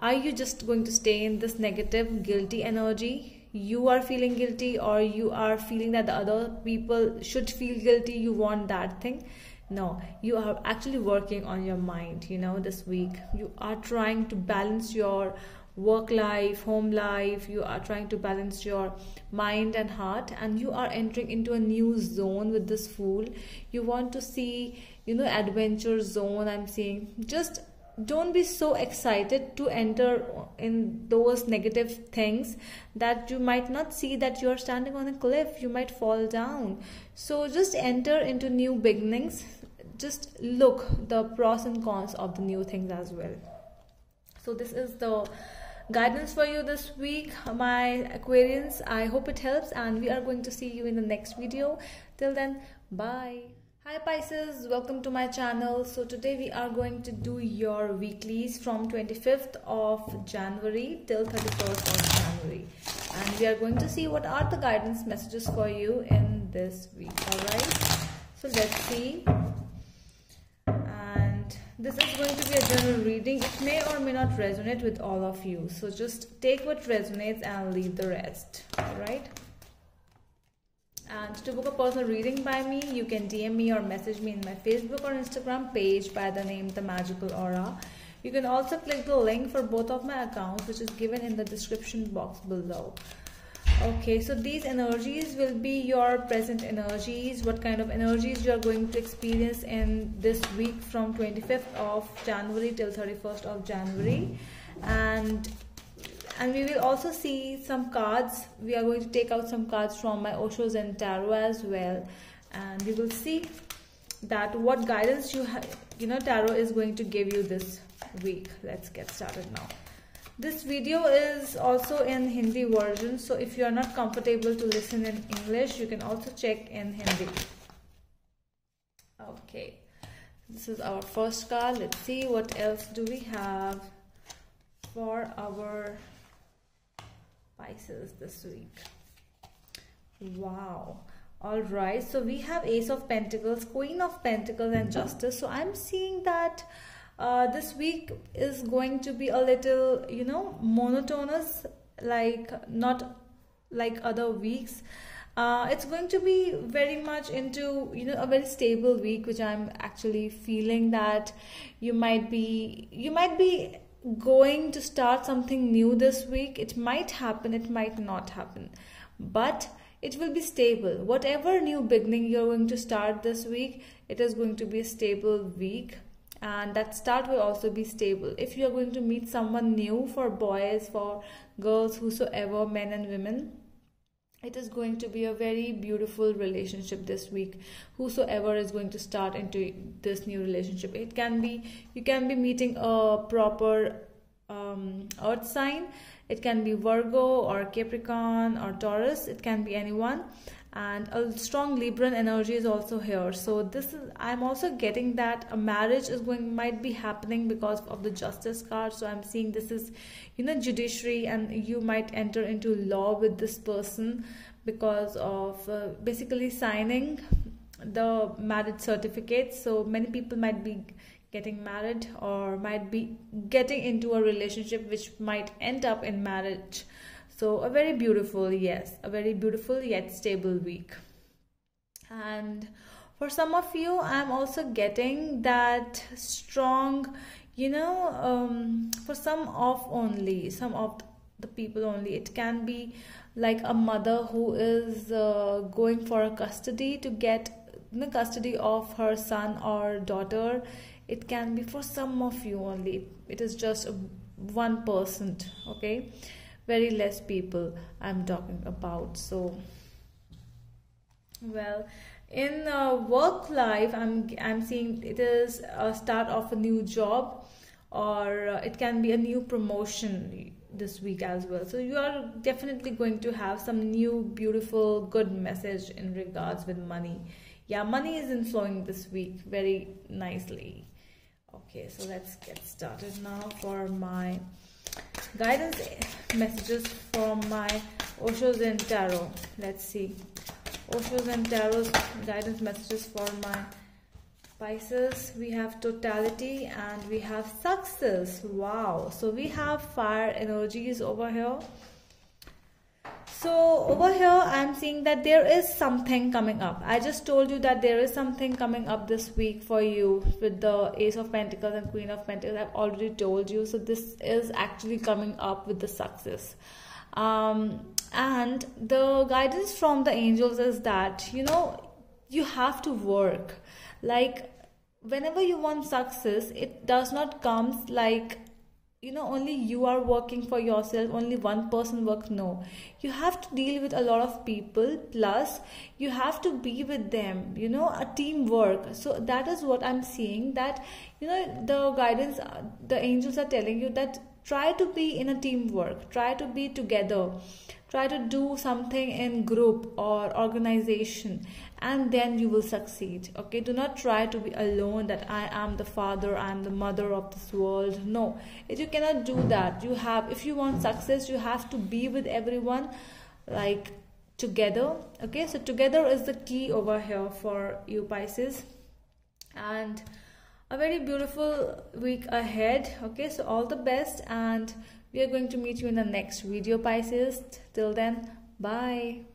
Are you just going to stay in this negative, guilty energy? You are feeling guilty, or you are feeling that the other people should feel guilty. You want that thing. No, you are actually working on your mind, you know, this week. You are trying to balance your work life, home life. You are trying to balance your mind and heart, and you are entering into a new zone with this Fool. You want to see, you know, adventure zone. I'm seeing, just don't be so excited to enter in those negative things that you might not see that you're standing on a cliff. You might fall down. So just enter into new beginnings. Just look the pros and cons of the new things as well. So this is the guidance for you this week, my Aquarians. I hope it helps, and we are going to see you in the next video. Till then, bye. Hi Pisces, welcome to my channel. So today we are going to do your weeklies from 25th of January till 31st of January, and we are going to see what are the guidance messages for you in this week. Alright, so let's see. And this is going to be a general reading. It may or may not resonate with all of you, so just take what resonates and leave the rest. Alright, and to book a personal reading by me, you can DM me or message me in my Facebook or Instagram page by the name The Magical Aura. You can also click the link for both of my accounts, which is given in the description box below. Okay, so these energies will be your present energies. What kind of energies you are going to experience in this week from 25th of January till 31st of January. And we will also see some cards. We are going to take out some cards from my Osho Zen Tarot as well, and we will see that what guidance you know, Tarot is going to give you this week. Let's get started now. This video is also in Hindi version, so if you are not comfortable to listen in English, you can also check in Hindi. Okay, this is our first card. Let's see what else do we have for our Pisces this week. Wow. All right, so we have Ace of Pentacles, Queen of Pentacles, and Justice. So I'm seeing that this week is going to be a little, you know, monotonous, like not like other weeks. It's going to be very much into, you know, a very stable week, which I'm actually feeling that you might be going to start something new this week. It might happen, it might not happen, but it will be stable. Whatever new beginning you're going to start this week, it is going to be a stable week, and that start will also be stable. If you are going to meet someone new, for boys, for girls, whosoever, men and women, it is going to be a very beautiful relationship this week. Whosoever is going to start into this new relationship, it can be, you can be meeting a proper earth sign. It can be Virgo or Capricorn or Taurus. It can be anyone, and a strong Libran energy is also here. So this is, I'm also getting that a marriage is might be happening because of the Justice card. So I'm seeing this is, you know, judiciary, and you might enter into law with this person because of basically signing the marriage certificate. So many people might be getting married or might be getting into a relationship which might end up in marriage. So a very beautiful, yes, a very beautiful yet stable week. And for some of you, I'm also getting that strong, you know, for some of the people only, it can be like a mother who is going for a custody to get the custody of her son or daughter. It can be for some of you only. It is just 1%, okay? Very less people I'm talking about. So, well, in work life, I'm seeing it is a start of a new job, or it can be a new promotion this week as well. So you are definitely going to have some new, beautiful, good message in regards with money. Yeah, money is inflowing this week very nicely. Okay, so let's get started now for my guidance messages from my Oshos and Tarot. Let's see. Oshos and Tarot's guidance messages for my Pisces. We have totality and we have success. Wow. So we have fire energies over here. So over here, I'm seeing that there is something coming up. I just told you that there is something coming up this week for you with the Ace of Pentacles and Queen of Pentacles. I've already told you. So this is actually coming up with the success. And the guidance from the angels is that, you know, you have to work. Like, whenever you want success, it does not come like, you know, only you are working for yourself, only one person works. No, you have to deal with a lot of people, plus you have to be with them, you know, a teamwork. So that is what I'm seeing, that, you know, the guidance, the angels are telling you that try to be in a teamwork, try to be together, try to do something in group or organization, and then you will succeed. Okay, do not try to be alone, that I am the father, I am the mother of this world. No, you cannot do that. You have, if you want success, you have to be with everyone, like together. Okay, so together is the key over here for you Pisces, and a very beautiful week ahead. Okay, so all the best, and we are going to meet you in the next video, Pisces. Till then, bye.